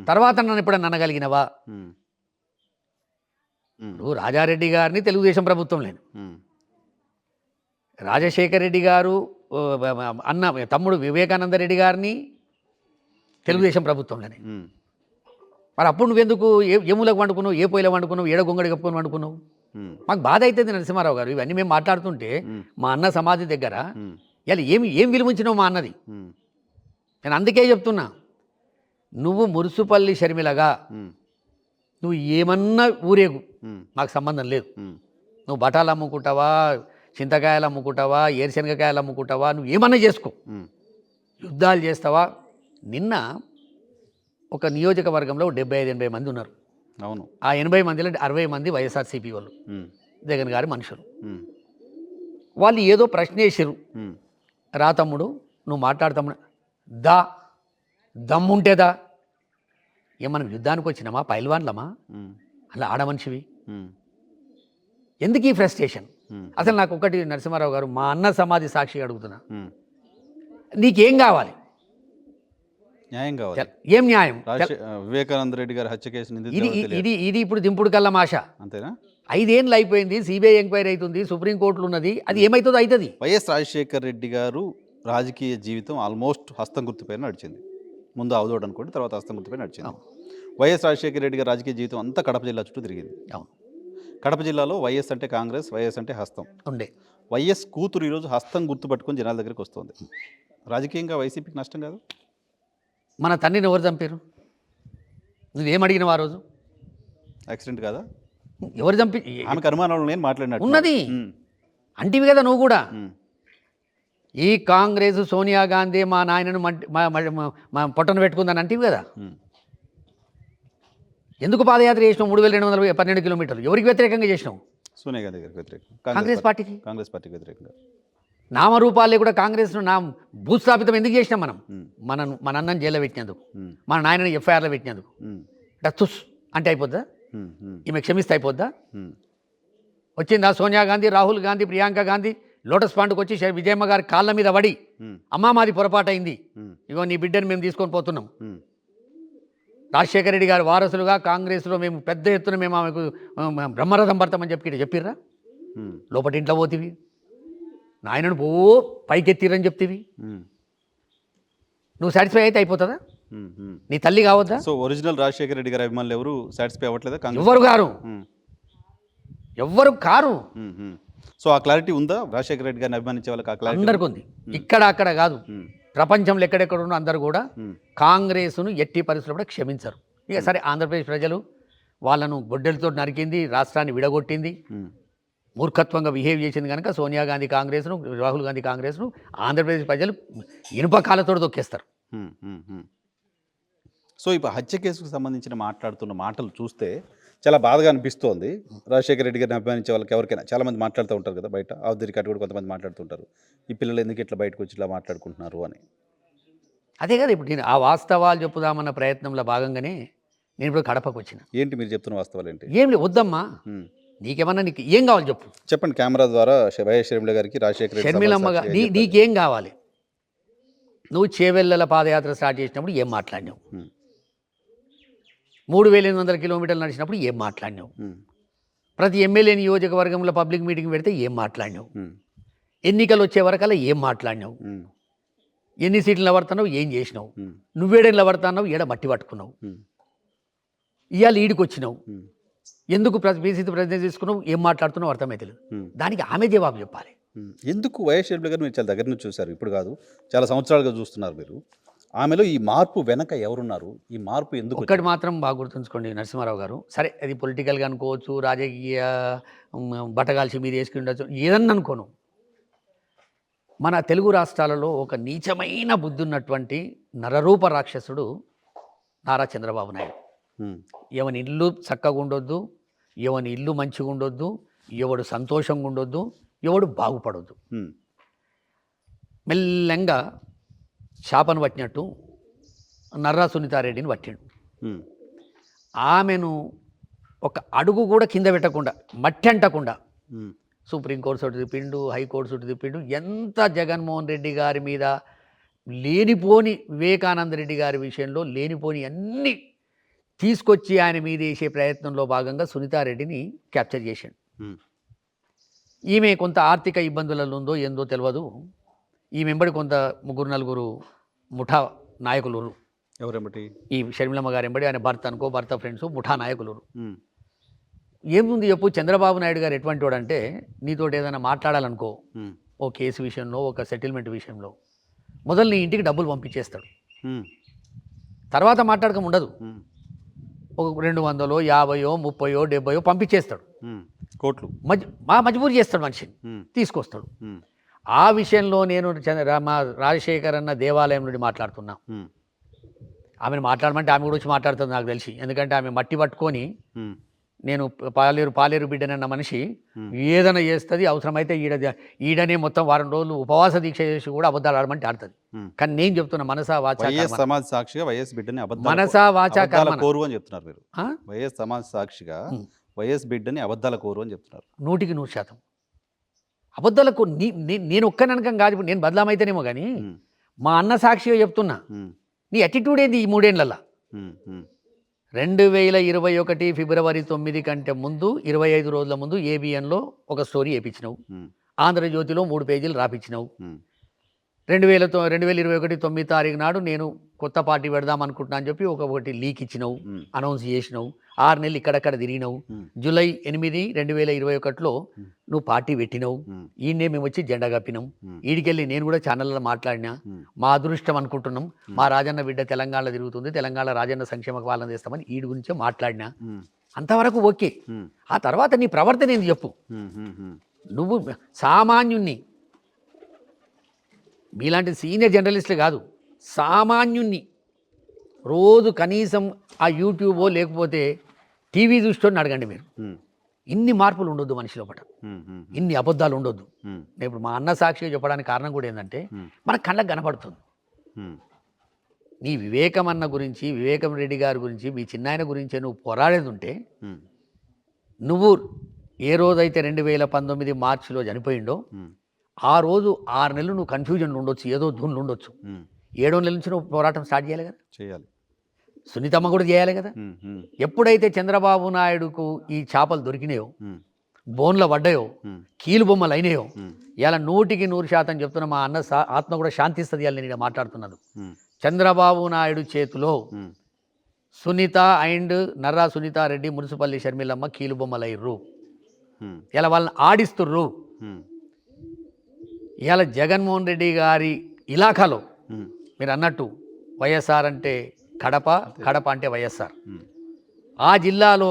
తర్వాత నన్ను ఎప్పుడన్నా అనగలిగినవా? ఇప్పుడు రాజారెడ్డి గారిని తెలుగుదేశం ప్రభుత్వం లేదు, రాజశేఖర రెడ్డి గారు తమ్ముడు వివేకానంద రెడ్డి గారిని తెలుగుదేశం ప్రభుత్వంలోనే. మరి అప్పుడు నువ్వెందుకు ఏ మూలకు వండుకున్నావు, ఏ పొయ్యిలో వండుకున్నావు, ఏడ గొంగడి కప్పుకొని వండుకున్నావు? మాకు బాధ అవుతుంది నరసింహారావు గారు, ఇవన్నీ మేము మాట్లాడుతుంటే మా అన్న సమాధి దగ్గర ఇలా ఏం విలువించినావు మా అన్నది. నేను అందుకే చెప్తున్నా, నువ్వు మురుసుపల్లి షర్మిలగా నువ్వు ఏమన్నా ఊరేగు, మాకు సంబంధం లేదు. నువ్వు బఠాలు అమ్ముకుంటావా, చింతకాయలు అమ్ముకుంటావా, ఏరుశనగకాయలు అమ్ముకుంటావా, నువ్వు ఏమన్నా చేసుకో, యుద్ధాలు చేస్తావా. నిన్న ఒక నియోజకవర్గంలో 75-80 మంది ఉన్నారు.
అవును,
ఆ 80 మందిలో 60 మంది వైఎస్ఆర్సీపీ వాళ్ళు, జగన్ గారి మనుషులు. వాళ్ళు ఏదో ప్రశ్న వేసారు, రా తమ్ముడు నువ్వు మాట్లాడతాము, దమ్ముంటేదా, మనం యుద్ధానికి వచ్చినామా, పైల్వాన్లమా, అలా ఆడమనిషివి, ఎందుకు ఈ ఫ్రస్ట్రేషన్? అసలు నాకు ఒకటి నరసింహారావు గారు, మా అన్న సమాధి సాక్షిగా అడుగుతున్నా, నీకేం కావాలి?
న్యాయం కావాలి.
ఏం న్యాయం?
వివేకానంద రెడ్డి గారి హత్య కేసు
ఇది ఇప్పుడు దింపుడు కల్లా మాష,
అంతేనా?
5 ఏళ్ళు అయిపోయింది, సిబిఐ ఎంక్వైరీ అవుతుంది, సుప్రీంకోర్టులో ఉన్నది, అది ఏమవుతుందో అవుతుంది.
వైఎస్ రాజశేఖర రెడ్డి గారు రాజకీయ జీవితం ఆల్మోస్ట్ హస్తం గుర్తుపైన నడిచింది. ముందు అవదోడు అనుకోండి, తర్వాత హస్తం గుర్తుపై నడిచింది. వైఎస్ రాజశేఖర రెడ్డి గారి రాజకీయ జీవితం అంతా కడప జిల్లా చుట్టూ తిరిగింది. కడప జిల్లాలో వైఎస్ అంటే కాంగ్రెస్, వైఎస్ అంటే హస్తం ఉండే. వైఎస్ కూతురు ఈరోజు హస్తం గుర్తుపట్టుకొని జనాల దగ్గరికి వస్తుంది. రాజకీయంగా వైసీపీకి నష్టం కాదు?
మన తండ్రిని ఎవరు చంపారు? నువ్వేం అడిగినావు ఆ రోజు?
యాక్సిడెంట్ కాదా?
ఎవరు చంపి?
ఆమెకు అనుమానాలు నేను మాట్లాడినట్టు
ఉన్నది. అంటివి కదా నువ్వు కూడా.
ఉమ్,
ఈ కాంగ్రెస్ సోనియా గాంధీ మా నాయనను మా పొట్టను పెట్టుకుందని అంటివి కదా.
ఉమ్,
ఎందుకు పాదయాత్ర చేసినావు 3212 కిలోమీటర్లు? ఎవరికి వ్యతిరేకంగా చేసినావు?
సోనియా గాంధీ గారికి వ్యతిరేకంగా,
కాంగ్రెస్ పార్టీకి.
కాంగ్రెస్ పార్టీకి వ్యతిరేకంగా.
నామరూపాలే కూడా కాంగ్రెస్ను భూస్థాపితం ఎందుకు చేసినాం మనం?
ఉమ్,
మన అన్నని జైల్లో పెట్టినందుకు,
ఉమ్,
మన నాయనని ఎఫ్ఐఆర్లో పెట్టినందుకు.
ఉమ్,
తుస్ అంటే అయిపోద్దా?
ఉమ్, ఉమ్,
ఈమె క్షమిస్తే అయిపోద్దా?
ఉమ్,
వచ్చిందా సోనియా గాంధీ, రాహుల్ గాంధీ, ప్రియాంక గాంధీ లోటస్ పాండ్కి వచ్చి విజయమ్మ గారి కాళ్ళ మీద పడి,
ఉమ్,
అమ్మా మాది పొరపాటు అయింది,
ఉమ్,
ఇగో నీ బిడ్డను మేము తీసుకొని పోతున్నాం,
ఉమ్,
రాజశేఖర రెడ్డి గారి వారసులుగా కాంగ్రెస్లో మేము పెద్ద ఎత్తున మేము ఆమెకు బ్రహ్మరథం పడతామని చెప్పి చెప్పిర్రా?
ఉమ్,
లోపటి ఇంట్లో పోతివి, నాయనను పైకెత్తిరని చెప్తివి.
ఉమ్,
నువ్వు సాటిస్ఫై అయితే అయిపోతుందా?
ఉమ్, ఉమ్.
నీ తల్లి కావద్దా?
సో ఒరిజినల్ రాజశేఖర రెడ్డి గారి అభిమానులు ఎవరు సాటిస్ఫై అవ్వట్లేదా కాంగ్రెస్?
ఎవ్వరు కారు,
ఉమ్,
ఎవ్వరు కారు.
ఉమ్, ఉమ్. సో ఆ క్లారిటీ ఉందా రాజశేఖర రెడ్డి గారిని అభిమానించే వాళ్ళకి? ఆ క్లారిటీ
అందరికి ఉంది. ఇక్కడ అక్కడ కాదు,
ఉమ్,
ప్రపంచంలో ఎక్కడెక్కడ ఉన్న అందరు కూడా
ఉమ్,
కాంగ్రెస్ను ఎట్టి పరిస్థితుల్లో కూడా క్షమించరు. ఇక సరే, ఆంధ్రప్రదేశ్ ప్రజలు వాళ్ళను గొడ్డలతో నరికింది, రాష్ట్రాన్ని విడగొట్టింది,
ఉమ్,
మూర్ఖత్వంగా బిహేవ్ చేసింది కనుక సోనియా గాంధీ కాంగ్రెస్ను, రాహుల్ గాంధీ కాంగ్రెస్ను ఆంధ్రప్రదేశ్ ప్రజలు ఇనుప కాళ్ళతో తొక్కేస్తారు.
ఉమ్, ఉమ్, ఉమ్. సో ఇప్పుడు హత్య కేసుకు సంబంధించిన మాట్లాడుతున్న మాటలు చూస్తే చాలా బాధగా అనిపిస్తోంది. రాజశేఖర రెడ్డి గారిని అభిమానించే వాళ్ళకి ఎవరికైనా చాలామంది మాట్లాడుతూ ఉంటారు కదా బయట, ఆఫ్ రికార్డు కూడా కొంతమంది మాట్లాడుతుంటారు, ఈ పిల్లలు ఎందుకు ఇట్లా బయటకు వచ్చి ఇట్లా మాట్లాడుకుంటున్నారు అని.
అదే కదా ఇప్పుడు నేను ఆ వాస్తవాలు చెప్పుదామన్న ప్రయత్నంలో భాగంగానే నేను ఇప్పుడు కడపకు వచ్చిన.
ఏంటి మీరు చెప్తున్న వాస్తవాలు ఏంటి?
ఏం లేదు, వద్దమ్మా,
ఉమ్.
నీకేమన్నా నీకు ఏం కావాలి చెప్పు.
చెప్పండి, కెమెరా ద్వారా వైఎస్ షర్మిల గారికి రాజశేఖర రెడ్డి
షర్మిలమ్మ
సమావేశం
గారు నీకేం కావాలి? నువ్వు చేవెళ్ళల పాదయాత్ర స్టార్ట్ చేసినప్పుడు ఏం మాట్లాడినావు?
ఉమ్,
3800 కిలోమీటర్లు నడిచినప్పుడు ఏం మాట్లాడినావు?
ఉమ్,
ప్రతి ఎమ్మెల్యే నియోజకవర్గంలో పబ్లిక్ మీటింగ్ పెడితే ఏం మాట్లాడినావు?
ఉమ్,
ఎన్నికలు వచ్చే వరకల్లా ఏం మాట్లాడినావు?
ఉమ్,
ఎన్ని సీట్లు నిలబడుతున్నావు? ఏం చేసినావు?
ఉమ్,
నువ్వేడ నిలబడుతున్నావు? ఏడ మట్టి పట్టుకున్నావు?
ఉమ్,
ఇవాళ ఈడికి వచ్చినావు,
ఉమ్,
ఎందుకు బీసీ ప్రతినిధి తీసుకున్నావు? ఏం మాట్లాడుతున్నావు అర్థమైతే లేదు.
ఉమ్.
దానికి ఆమె జవాబు చెప్పాలి.
ఎందుకు వైఎస్ షర్మిల గారు మీరు చాలా దగ్గర నుంచి చూశారు, ఇప్పుడు కాదు చాలా సంవత్సరాలుగా చూస్తున్నారు మీరు, ఆమెలో ఈ మార్పు వెనక ఎవరున్నారు? ఈ మార్పు ఎందుకు
ఒక్కటి మాత్రం బాగా గుర్తుంచుకోండి నరసింహారావు గారు, సరే అది పొలిటికల్గా అనుకోవచ్చు, రాజకీయ బట్టగాల్చి మీరు వేసుకుని ఉండొచ్చు, ఏదన్నా అనుకోను, మన తెలుగు రాష్ట్రాలలో ఒక నీచమైన బుద్ధి ఉన్నటువంటి నరరూప రాక్షసుడు నారా చంద్రబాబు నాయుడు.
ఉమ్,
ఎవని ఇల్లు చక్కగా ఉండొద్దు, ఎవని ఇల్లు మంచిగా ఉండొద్దు, ఎవడు సంతోషంగా ఉండొద్దు, ఎవడు బాగుపడొద్దు.
ఉమ్,
మెల్లంగా శాపను పట్టినట్టు నర్రా సునీతారెడ్డిని పట్టిండు.
ఉమ్,
ఆమెను ఒక అడుగు కూడా కింద పెట్టకుండా, మట్టి అంటకుండా
ఉమ్,
సుప్రీంకోర్టు చుట్టూ తిప్పిండు, హైకోర్టు చుట్టూ తిప్పిండు. ఎంత జగన్మోహన్ రెడ్డి గారి మీద లేనిపోని, వివేకానంద రెడ్డి గారి విషయంలో లేనిపోని అన్నీ తీసుకొచ్చి ఆయన మీద వేసే ప్రయత్నంలో భాగంగా సునీతారెడ్డిని క్యాప్చర్ చేశాడు.
ఉమ్,
ఈమె కొంత ఆర్థిక ఇబ్బందులలో ఉందో ఏందో తెలియదు, ఈమె వెంబడి కొంత 3-4 ముఠా నాయకులు,
ఎవరెంబటి?
ఈ షర్మిలమ్మ గారు వెంబడి ఆయన భర్త అనుకో, భర్త ఫ్రెండ్స్ ముఠా నాయకులు.
ఉమ్,
ఏముంది చెప్పు, చంద్రబాబు నాయుడు గారు ఎటువంటి వాడు అంటే, నీతోటి ఏదైనా మాట్లాడాలనుకో,
ఉమ్,
ఓ కేసు విషయంలో, ఒక సెటిల్మెంట్ విషయంలో, మొదలు నీ ఇంటికి డబ్బులు పంపించేస్తాడు,
ఉమ్,
తర్వాత మాట్లాడకం ఉండదు.
ఉమ్,
ఒక 200, 50, 30, 70 పంపించేస్తాడు.
ఉమ్, కోట్లు.
మజబూరి చేస్తాడు మనిషిని,
ఉమ్,
తీసుకొస్తాడు.
ఉమ్,
ఆ విషయంలో నేను మా రాజశేఖర్ అన్న దేవాలయం నుండి మాట్లాడుతున్నా.
ఉమ్,
ఆమెను మాట్లాడమంటే ఆమె కూడా వచ్చి మాట్లాడుతుంది నాకు తెలిసి, ఎందుకంటే ఆమె మట్టి పట్టుకొని,
ఉమ్,
నేను పాలేరు బిడ్డనన్న మనిషి ఏదైనా చేస్తుంది, అవసరమైతే ఈడనే మొత్తం వారం రోజులు ఉపవాస దీక్ష చేసి కూడా అబద్ధాలు ఆడమంటే ఆడుతుంది. కానీ నేను చెప్తున్నా, మనసా వాచా
వైఎస్ సమాజ్ సాక్షిగా వైఎస్ బిడ్డని
మనసా వాచా
అబద్ధాల కోరు అని చెప్తున్నారు మీరు.
ఆ?
వైఎస్ సమాజ్ సాక్షిగా వైఎస్ బిడ్డని అబద్ధాల కోరు అని చెప్తున్నారు.
100% అబద్ధాలకు నేను ఒక్కననకం కాదు, ఇప్పుడు నేను బదలామైతేనేమో కానీ
ఉమ్,
మా అన్న సాక్షిగా చెప్తున్నా.
ఉమ్,
నీ అటిట్యూడ్ ఏంది ఈ 3 ఏళ్లలో?
ఉమ్, ఉమ్,
2021 ఫిబ్రవరి 9 కంటే ముందు 25 రోజుల ముందు ఏబిఎన్లో ఒక స్టోరీ వేయించినావు,
ఉమ్,
ఆంధ్రజ్యోతిలో 3 పేజీలు రాపించినావు.
ఉమ్,
2021 9 తారీఖు నాడు నేను కొత్త పార్టీ పెడదాం అనుకుంటున్నా అని చెప్పి ఒకటి లీక్ ఇచ్చినావు,
ఉమ్,
అనౌన్స్ చేసినావు. 6 నెలలు ఇక్కడక్కడ తిరిగినావు.
ఉమ్,
జూలై 8, 2021లో నువ్వు పార్టీ పెట్టినావు.
ఉమ్,
ఈయన్నే మేము వచ్చి జెండా కప్పినాం.
ఉమ్,
ఈడికెళ్ళి నేను కూడా ఛానల్లో మాట్లాడినా,
ఉమ్,
మా అదృష్టం అనుకుంటున్నాం, మా రాజన్న బిడ్డ తెలంగాణలో తిరుగుతుంది, తెలంగాణ రాజన్న సంక్షేమ పాలన చేస్తామని ఈడి గురించే మాట్లాడినా.
ఉమ్,
అంతవరకు ఓకే.
ఉమ్,
ఆ తర్వాత నీ ప్రవర్తన ఏంది చెప్పు.
ఉమ్, ఉమ్, ఉమ్.
నువ్వు సామాన్యుణ్ణి, మీలాంటి సీనియర్ జర్నలిస్టులు కాదు, సామాన్యుణ్ణి రోజు కనీసం ఆ యూట్యూబో లేకపోతే టీవీ చూసుకొని అడగండి మీరు. ఇన్ని మార్పులు ఉండొద్దు మనిషి లోపల, ఇన్ని అబద్ధాలు ఉండొద్దు. నేను ఇప్పుడు మా అన్న సాక్షిగా చెప్పడానికి కారణం కూడా ఏంటంటే మన కళ్ళకు కనపడుతుంది. నీ వివేకం అన్న గురించి, వివేకం రెడ్డి గారి గురించి, మీ చిన్నాయన గురించి నువ్వు పోరాడేది ఉంటే, నువ్వు ఏ రోజైతే 2019 మార్చిలో చనిపోయిండో ఆ రోజు 6 నెలలు నువ్వు కన్ఫ్యూజన్లు ఉండొచ్చు, ఏదో ధూన్లు ఉండొచ్చు. 7వ నెల నుంచి నువ్వు పోరాటం స్టార్ట్ చేయాలి కదా,
చేయాలి.
సునీతమ్మ కూడా చేయాలి కదా. ఎప్పుడైతే చంద్రబాబు నాయుడుకు ఈ చేపలు దొరికినాయో, బోన్ల పడ్డాయో, కీలు బొమ్మలు అయినాయో, ఇలా 100% చెప్తున్నా, మా అన్న ఆత్మ కూడా శాంతిస్తుంది. అని నేను మాట్లాడుతున్నాను. చంద్రబాబు నాయుడు చేతిలో సునీత అండ్ నర్రా సునీతారెడ్డి, మున్సిపల్లి షర్మిలమ్మ కీలు బొమ్మలు అయ్యారు. ఇలా వాళ్ళని ఆడిస్తుర్రు. ఇవాళ జగన్మోహన్ రెడ్డి గారి ఇలాఖాలో మీరు అన్నట్టు వైఎస్ఆర్ అంటే కడప, కడప అంటే వైఎస్ఆర్. ఆ జిల్లాలో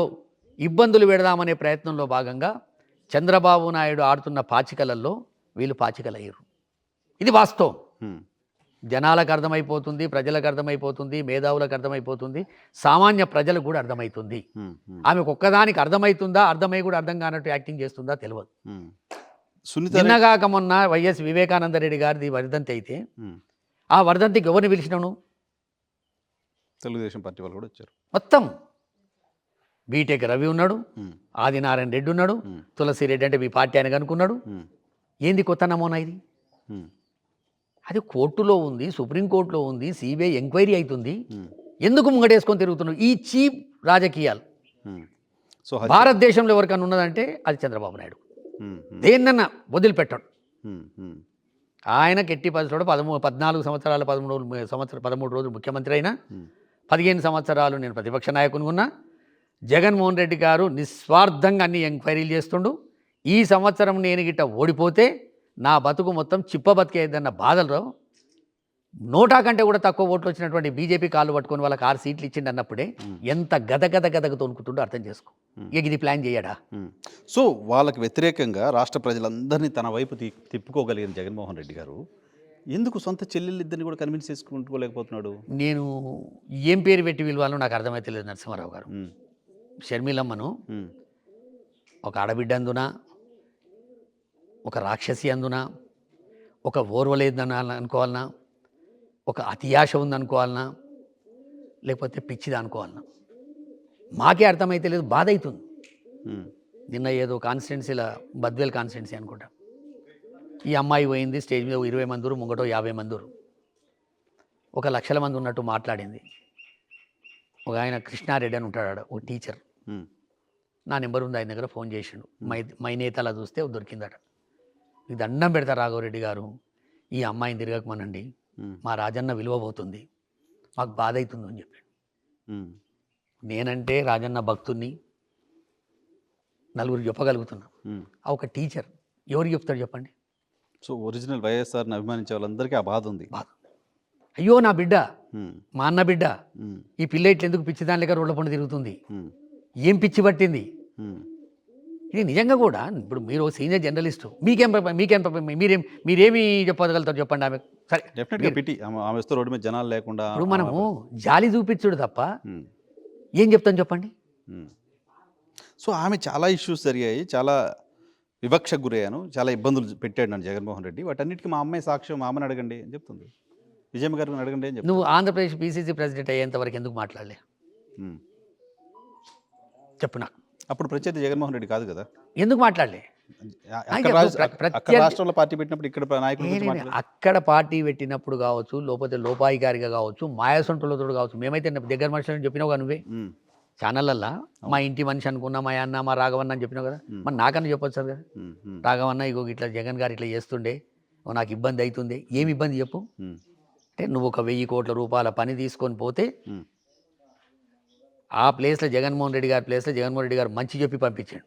ఇబ్బందులు పెడదామనే ప్రయత్నంలో భాగంగా చంద్రబాబు నాయుడు ఆడుతున్న పాచికలల్లో వీళ్ళు పాచికలయ్యారు. ఇది వాస్తవం. జనాలకు అర్థమైపోతుంది, ప్రజలకు అర్థమైపోతుంది, మేధావులకు అర్థమైపోతుంది, సామాన్య ప్రజలకు కూడా అర్థమవుతుంది. ఆమెకు ఒక్కదానికి అర్థమవుతుందా, అర్థమై కూడా అర్థం కానట్టు యాక్టింగ్ చేస్తుందా తెలియదు. నిన్నగాక మొన్న వైఎస్ వివేకానంద రెడ్డి గారిది వర్ధంతి అయితే ఆ వర్ధంతికి ఎవరిని పిలిచినాను?
తెలుగుదేశం పార్టీ వాళ్ళు కూడా వచ్చారు.
మొత్తం బీటెక్ రవి ఉన్నాడు, ఆదినారాయణ రెడ్డి ఉన్నాడు, తులసి రెడ్డి అంటే మీ పార్టీ ఆయన కనుక్కున్నాడు. ఏంది కొత్త నమూనా ఇది? అది కోర్టులో ఉంది, సుప్రీంకోర్టులో ఉంది, సిబిఐ ఎంక్వైరీ అవుతుంది. ఎందుకు ముంగడేసుకొని తిరుగుతున్నాడు ఈ చీప్ రాజకీయాలు?
సో
భారతదేశంలో ఎవరికన్నా ఉన్నదంటే అది చంద్రబాబు నాయుడు. దేన్నన్నా వదిలిపెట్టాడు. ఆయన కెట్టి 14 సంవత్సరాలు 13 రోజులు ముఖ్యమంత్రి అయినా, 15 సంవత్సరాలు నేను ప్రతిపక్ష నాయకుని ఉన్నా. జగన్మోహన్ రెడ్డి గారు నిస్వార్థంగా అన్ని ఎంక్వైరీలు చేస్తుండు. ఈ సంవత్సరం నేను గిట్ట ఓడిపోతే నా బతుకు మొత్తం చిప్ప బతికేదన్న బాధలో 100 కంటే కూడా తక్కువ ఓట్లు వచ్చినటువంటి బీజేపీ కాళ్ళు పట్టుకొని వాళ్ళకి 6 సీట్లు ఇచ్చిండు అన్నప్పుడే ఎంత గదగద తొనుకుతుండో అర్థం చేసుకో. ఇక ఇది ప్లాన్ చేయడా?
సో వాళ్ళకి వ్యతిరేకంగా రాష్ట్ర ప్రజలందరినీ తన వైపు తిప్పుకోగలిగిన జగన్మోహన్ రెడ్డి గారు ఎందుకు సొంత చెల్లెళ్ళిద్దరిని కూడా కన్విన్స్ చేసుకుంటుకోలేకపోతున్నాడు?
నేను ఏం పేరు పెట్టి విలువాలో నాకు అర్థమైతే లేదు నరసింహారావు గారు. షర్మిలమ్మను ఒక ఆడబిడ్డ అందున, ఒక రాక్షసి అందున, ఒక ఓర్వలేదని అనుకోవాలనా, ఒక అతియాశ ఉందనుకోవాలనా, లేకపోతే పిచ్చిదా అనుకోవాలనా? మాకే అర్థమైతే లేదు, బాధ అవుతుంది. నిన్న ఏదో కాన్స్టిట్యున్సీలో బద్వేల్ కాన్స్టిట్యున్సీ అనుకుంటా, ఈ అమ్మాయి పోయింది, స్టేజ్ మీద 20 మంది, ముంగటో 50 మంది, ఒక 1,00,000 మంది ఉన్నట్టు మాట్లాడింది. ఒక ఆయన కృష్ణారెడ్డి అని ఉంటాడు, ఒక టీచర్. నా నెంబర్ ఉంది, ఆయన దగ్గర ఫోన్ చేసిండు. మై నేతలా చూస్తే దొరికిందట. మీకు దండం పెడతా రాఘవరెడ్డి గారు, ఈ అమ్మాయిని తిరగకమనండి, మా రాజన్న విలువ పోతుంది, మాకు బాధ అవుతుంది అని చెప్పాడు. నేనంటే రాజన్న భక్తుని నలుగురికి చెప్పగలుగుతున్నా. ఒక టీచర్ ఎవరికి చెప్తాడు చెప్పండి?
సో ఒరిజినల్ వైఎస్ఆర్ని అభిమానించే వాళ్ళందరికీ ఆ బాధ ఉంది.
అయ్యో నా బిడ్డ, మా అన్న బిడ్డ, ఈ పిల్ల ఇట్లా ఎందుకు పిచ్చిదాని లెక్క రోడ్ల పండు తిరుగుతుంది, ఏం పిచ్చి పట్టింది? ఇది నిజంగా కూడా ఇప్పుడు మీరు సీనియర్ జర్నలిస్టు, మీరేమి చెప్పగలుగుతారు చెప్పండి? ఆమె సరే
డెఫినెట్గా పిటి, ఆమె రోడ్డు మీద జనాలు లేకుండా
ఇప్పుడు మనము జాలి చూపించుడు తప్ప ఏం చెప్తాను చెప్పండి?
సో ఆమె చాలా ఇష్యూస్ జరిగాయి, చాలా వివక్షకు గురయ్యాను, చాలా ఇబ్బందులు పెట్టాడు నన్ను జగన్మోహన్ రెడ్డి, వాటన్నిటికీ మా అమ్మాయి సాక్ష్యం, మా అమ్మని అడగండి అని చెప్తుంది. విజయమ్మ గారిని అడగండి అని చెప్తుంది.
నువ్వు ఆంధ్రప్రదేశ్ పిసిసి ప్రెసిడెంట్ అయ్యేంత వరకు ఎందుకు మాట్లాడలే చెప్పు నాకు?
అప్పుడు ప్రత్యర్థి జగన్మోహన్ రెడ్డి కాదు కదా,
ఎందుకు మాట్లాడలే?
రాష్ట్రంలో పార్టీ పెట్టినప్పుడు ఇక్కడ నాయకులు
అక్కడ పార్టీ పెట్టినప్పుడు కావచ్చు, లేకపోతే లోపాయికారిగా కావచ్చు, మాయాసొంటులతో కావచ్చు, మేమైతే దగ్గర మనుషులని చెప్పినావుగా నువ్వే ఛానళ్ళల్లో, మా ఇంటి మనిషి అనుకున్నా, మా అన్న, మా రాఘవన్న అని చెప్పినావు కదా. మరి నాకన్నా చెప్పొచ్చు కదా, రాఘవన్న ఇగో ఇట్లా జగన్ గారు ఇట్లా చేస్తుండే, నాకు ఇబ్బంది అవుతుంది. ఏమి ఇబ్బంది చెప్పు? అంటే నువ్వు ఒక 1000 కోట్ల రూపాయల పని తీసుకొని పోతే ఆ ప్లేస్లో జగన్మోహన్ రెడ్డి గారి ప్లేస్లో జగన్మోహన్ రెడ్డి గారు మంచి చెప్పి పంపించాడు.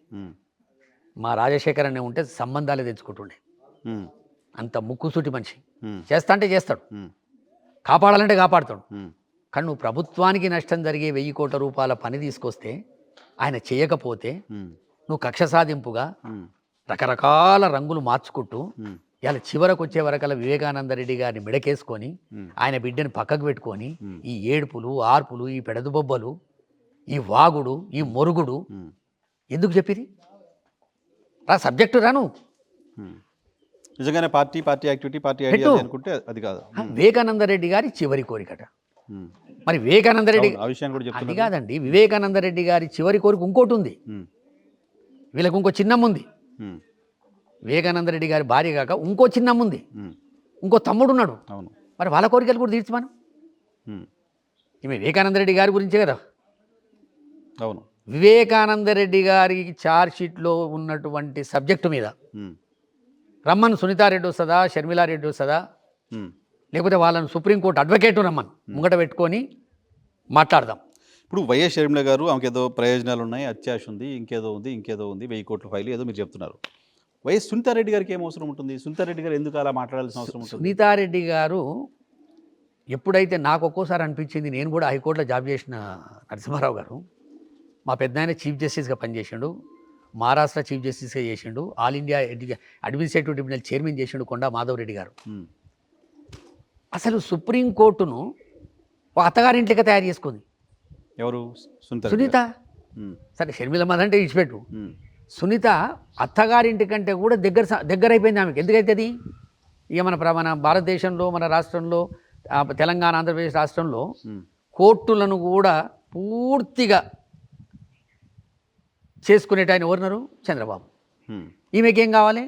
మా రాజశేఖర్ అనే ఉంటే సంబంధాలే తెచ్చుకుంటుండే, అంత ముక్కుసూటి మనిషి, చేస్తా అంటే చేస్తాడు, కాపాడాలంటే కాపాడుతాడు. కానీ నువ్వు ప్రభుత్వానికి నష్టం జరిగే 1000 కోట్ల రూపాయల పని తీసుకొస్తే ఆయన చేయకపోతే నువ్వు కక్ష సాధింపుగా రకరకాల రంగులు మార్చుకుంటూ
ఉమ్,
ఇలా చివరకు వచ్చే వరకల్లా వివేకానంద రెడ్డి గారిని మెడకేసుకొని
ఉమ్,
ఆయన బిడ్డని పక్కకు పెట్టుకొని
ఉమ్,
ఈ ఏడుపులు ఆర్పులు ఈ పెడదుబొబ్బలు ఈ వాగుడు ఈ మొరుగుడు
ఉమ్,
ఎందుకు చెప్పిరి రా సబ్జెక్టు రాను
ఉమ్. నిజంగానే పార్టీ యాక్టివిటీ పార్టీ ఐడియా అనుకుంటే అది కాదు.
వివేకానంద రెడ్డి గారి చివరి కోరికట.
ఉమ్.
మరి వివేకానంద రెడ్డి
అవును, ఆ విషయాన్ని కూడా
అది
చెప్తున్నారు.
కాదండి, వివేకానంద రెడ్డి గారి చివరి కోరిక ఇంకోటి ఉంది.
ఉమ్,
వీళ్ళకు ఇంకో చిన్నమ్మ ఉంది.
ఉమ్,
వివేకానంద రెడ్డి గారి భార్య కాక ఇంకో చిన్నమ్మ ఉంది,
ఉమ్,
ఇంకో తమ్ముడు ఉన్నాడు.
అవును.
మరి వాళ్ళ కోరికలు కూడా తీర్చమను.
ఉమ్,
ఈమె వివేకానంద రెడ్డి గారి గురించే కదా.
అవును.
వివేకానంద రెడ్డి గారి ఛార్జ్షీట్లో ఉన్నటువంటి సబ్జెక్టు మీద
ఉమ్,
రమ్మన్ సునీతారెడ్డి వస్తుందా, షర్మిలారెడ్డి వస్తుందా,
ఉమ్.
లేకపోతే వాళ్ళని సుప్రీంకోర్టు అడ్వకేట్ రమ్మన్ ముంగట పెట్టుకొని మాట్లాడదాం.
ఇప్పుడు వైఎస్ షర్మిల గారు ఆమెకి ఏదో ప్రయోజనాలు ఉన్నాయి, అత్యాశ ఉంది, ఇంకేదో ఉంది 1000 కోట్ల ఫైల్ ఏదో మీరు చెప్తున్నారు. వైఎస్ సునీతారెడ్డి గారికి ఏం అవసరం ఉంటుంది? సునీతారెడ్డి గారు ఎందుకు అలా మాట్లాడాల్సిన అవసరం ఉంటుంది?
సునీతారెడ్డి గారు ఎప్పుడైతే నాకు ఒక్కోసారి అనిపించింది, నేను కూడా హైకోర్టులో జాబ్ చేసిన నరసింహారావు గారు మా పెద్దాయన చీఫ్ జస్టిస్గా పనిచేసిండు, మహారాష్ట్ర చీఫ్ జస్టిస్గా చేసిండు, all India administrative tribunal chairman చేసిండు కొండా మాధవరెడ్డి గారు.
ఉమ్,
అసలు సుప్రీంకోర్టును ఒక అత్తగారింట్లకి తయారు చేసుకుంది
ఎవరు? సునీత
సునీత. సరే షర్మిల మదంటే ఇచ్చిపెట్టు, సునీత అత్తగారింటి కంటే కూడా దగ్గర అయిపోయింది ఆమెకి. ఎందుకైతుంది? ఇక మన భారతదేశంలో మన రాష్ట్రంలో తెలంగాణ ఆంధ్రప్రదేశ్ రాష్ట్రంలో కోర్టులను కూడా పూర్తిగా చేసుకునేట ఆయన ఎవరున్నారు? చంద్రబాబు. ఈమెకేం కావాలి?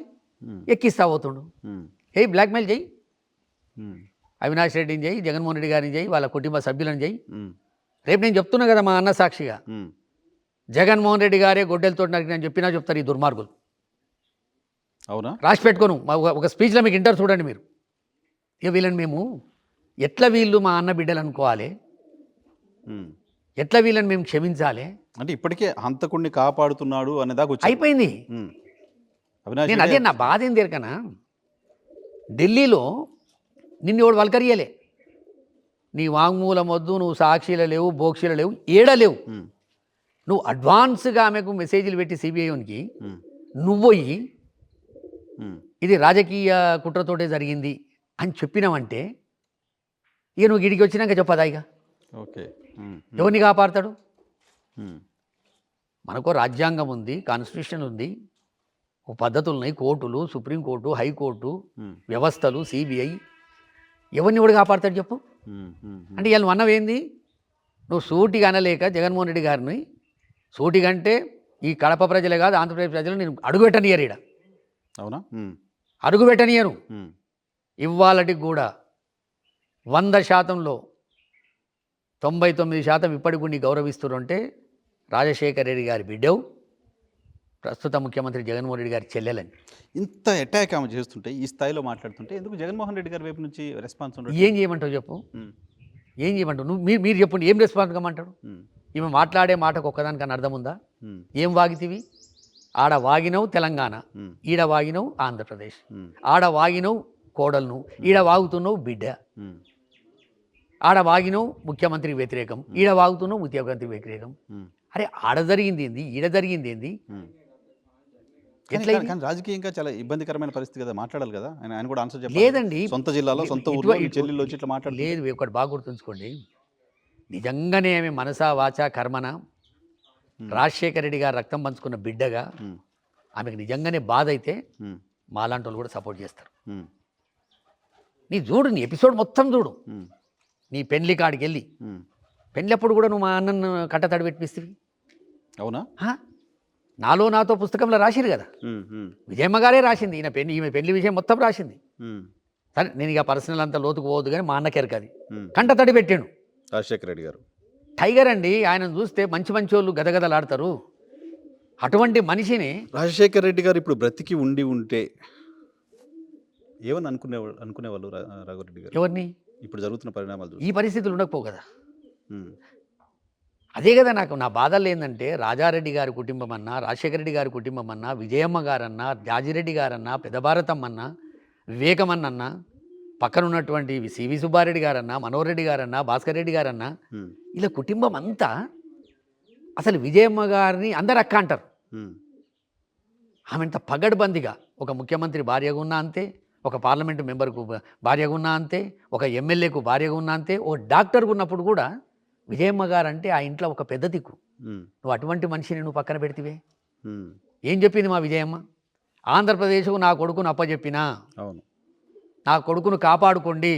ఎక్కిస్తా పోతుండు. ఏ బ్లాక్మెయిల్ చేయి, అవినాష్ రెడ్డిని చేయి, జగన్మోహన్ రెడ్డి గారిని చేయి, వాళ్ళ కుటుంబ సభ్యులను చేయి. రేపు నేను చెప్తున్నా కదా మా అన్న సాక్షిగా, జగన్మోహన్ రెడ్డి గారే గొడ్డలతో నేను చెప్పినా చెప్తారు ఈ దుర్మార్గులు.
అవునా?
రాసి పెట్టుకోను, ఒక స్పీచ్లో మీకు ఇంటర్ చూడండి మీరు. ఇక వీళ్ళని మేము ఎట్లా వీళ్ళు మా అన్న బిడ్డలు అనుకోవాలి, ఎట్లా వీళ్ళని మేము క్షమించాలి?
అంటే ఇప్పటికే హంతకుడిని కాపాడుతున్నాడు అనేదాకా వచ్చి
అయిపోయింది.
అవినాష్
నేను అదే నా బాధ ఏం తెరకనా, ఢిల్లీలో నిన్ను ఎవడు వల్కరియలే, నీ వాంగ్మూలం వద్దు, నువ్వు సాక్షిలో లేవు, బోక్షిలో లేవు, ఏడలేవు. నువ్వు అడ్వాన్స్గా ఆమెకు మెసేజ్లు పెట్టి సిబిఐకి నువ్వు పోయి ఇది రాజకీయ కుట్రతోటే జరిగింది అని చెప్పినావంటే ఇక నువ్వు గిడికి వచ్చినాక చెప్పదా? ఇక
ఓకే,
ఎవరిని కాపాడతాడు? మనకు రాజ్యాంగం ఉంది, కాన్స్టిట్యూషన్ ఉంది, ఓ పద్ధతులు ఉన్నాయి, కోర్టులు, సుప్రీంకోర్టు, హైకోర్టు వ్యవస్థలు, సిబిఐ. ఎవరిని కూడా కాపాడతాడు చెప్పు? అంటే ఇవాళ నువ్వు అన్నవేంది? నువ్వు సూటిగా అనలేక జగన్మోహన్ రెడ్డి గారిని సూటిగా అంటే ఈ కడప ప్రజలే కాదు ఆంధ్రప్రదేశ్ ప్రజలు నేను అడుగుపెట్టనియరు, ఈడ
అవునా?
అడుగుపెట్టనియరు. ఇవాళటికి కూడా 100%లో 99% ఇప్పటికి కూడా గౌరవిస్తున్నంటే రాజశేఖర రెడ్డి గారి బిడ్డవు, ప్రస్తుత ముఖ్యమంత్రి జగన్మోహన్ రెడ్డి గారి చెల్లెలని.
ఇంత అటాక్ ఆమె చేస్తుంటే, ఈ స్థాయిలో మాట్లాడుతుంటే ఎందుకు జగన్మోహన్ రెడ్డి గారి వైపు నుంచి రెస్పాన్స్ ఉండదు?
ఏం చేయమంటావు చెప్పు? ఏం చేయమంటావు నువ్వు? మీరు చెప్పండి, ఏం రెస్పాన్స్ కమ్మంటాడు? ఈమె మాట్లాడే మాటకు ఒక్కదానికన్నా అర్థం ఉందా? ఏం వాగితివి? ఆడ వాగినవు తెలంగాణ, ఈడ వాగినవు ఆంధ్రప్రదేశ్, ఆడ వాగినవు కోడలను, ఈడ వాగుతున్నావు బిడ్డ, ఆడ వాగినవు ముఖ్యమంత్రి వ్యతిరేకం, ఈడ వాగుతున్నావు ముఖ్యమంత్రి వ్యతిరేకం. అరే ఆడ జరిగింది ఏంది, ఈడ జరిగింది ఏంది?
కానీ రాజకీయంగా చాలా ఇబ్బందికరమైన పరిస్థితి కదా, మాట్లాడాలి కదా. ఆయన కూడా ఆన్సర్ చెప్పాలి.
లేదండి,
సొంత జిల్లాలో సొంత ఊర్లో చెల్లెళ్ళు వచ్చి ఇట్లా మాట్లాడాలి.
లేదు, ఒకటి బాగా గుర్తుంచుకోండి, నిజంగానే ఆమె మనసా వాచా కర్మన రాజశేఖర రెడ్డి గారు రక్తం పంచుకున్న బిడ్డగా ఆమెకు నిజంగానే బాధ అయితే మాలాంటి వాళ్ళు కూడా సపోర్ట్ చేస్తారు. నీ చూడు, నీ ఎపిసోడ్ మొత్తం చూడు, నీ పెళ్లి కాడికి వెళ్ళి పెళ్ళప్పుడు కూడా నువ్వు మా అన్నను కట్టతడి పెట్టిపిస్తావి.
అవునా?
నాలో నాతో పుస్తకంలో రాసిరు కదా, విజయమ్మ గారే రాసింది, ఈమె పెళ్లి విషయం మొత్తం రాసింది. సరే నేను ఇక పర్సనల్ అంతా లోతుకు పోవద్దు, కానీ మా అన్నకెరక అది కంటతడి పెట్టాడు
రాజశేఖర రెడ్డి గారు.
టైగర్ అండి, ఆయనను చూస్తే మంచి మంచి వాళ్ళు గదగదలాడతారు. అటువంటి మనిషిని
రాజశేఖర రెడ్డి గారు ఇప్పుడు బ్రతికి ఉంటే ఏమని అనుకునేవాళ్ళు రాఘవరెడ్డి గారు?
ఎవరిని?
ఇప్పుడు జరుగుతున్న పరిణామాలు
ఈ పరిస్థితులు ఉండకపోవు కదా. అదే కదా నాకు నా బాధలు ఏంటంటే, రాజారెడ్డి గారి కుటుంబం అన్నా, రాజశేఖర రెడ్డి గారి కుటుంబం అన్నా, విజయమ్మ గారన్నా, జాజిరెడ్డి గారన్నా, పెదభారతం అన్నా, వివేకమన్నా, పక్కన ఉన్నటువంటి సివి సుబ్బారెడ్డి గారన్నా, మనోహర్ రెడ్డి గారన్నా, భాస్కర్ రెడ్డి గారన్నా, ఇలా కుటుంబం అంతా అసలు విజయమ్మ గారిని అందరు అక్క అంటారు. ఆమె ఇంత పగడ్బందీగా ఒక ముఖ్యమంత్రి భార్యగా ఉన్నా అంతే, ఒక పార్లమెంటు మెంబర్కు భార్యగా ఉన్నా అంతే, ఒక ఎమ్మెల్యేకు భార్యగా ఉన్నా అంతే, ఓ డాక్టర్గా ఉన్నప్పుడు కూడా విజయమ్మ గారు అంటే ఆ ఇంట్లో ఒక పెద్ద దిక్కు. నువ్వు అటువంటి మనిషిని నువ్వు పక్కన పెడితివే. ఏం చెప్పింది మా విజయమ్మ? ఆంధ్రప్రదేశ్కు నా కొడుకును అప్పచెప్పినా,
అవును.
నా కొడుకును కాపాడుకోండి.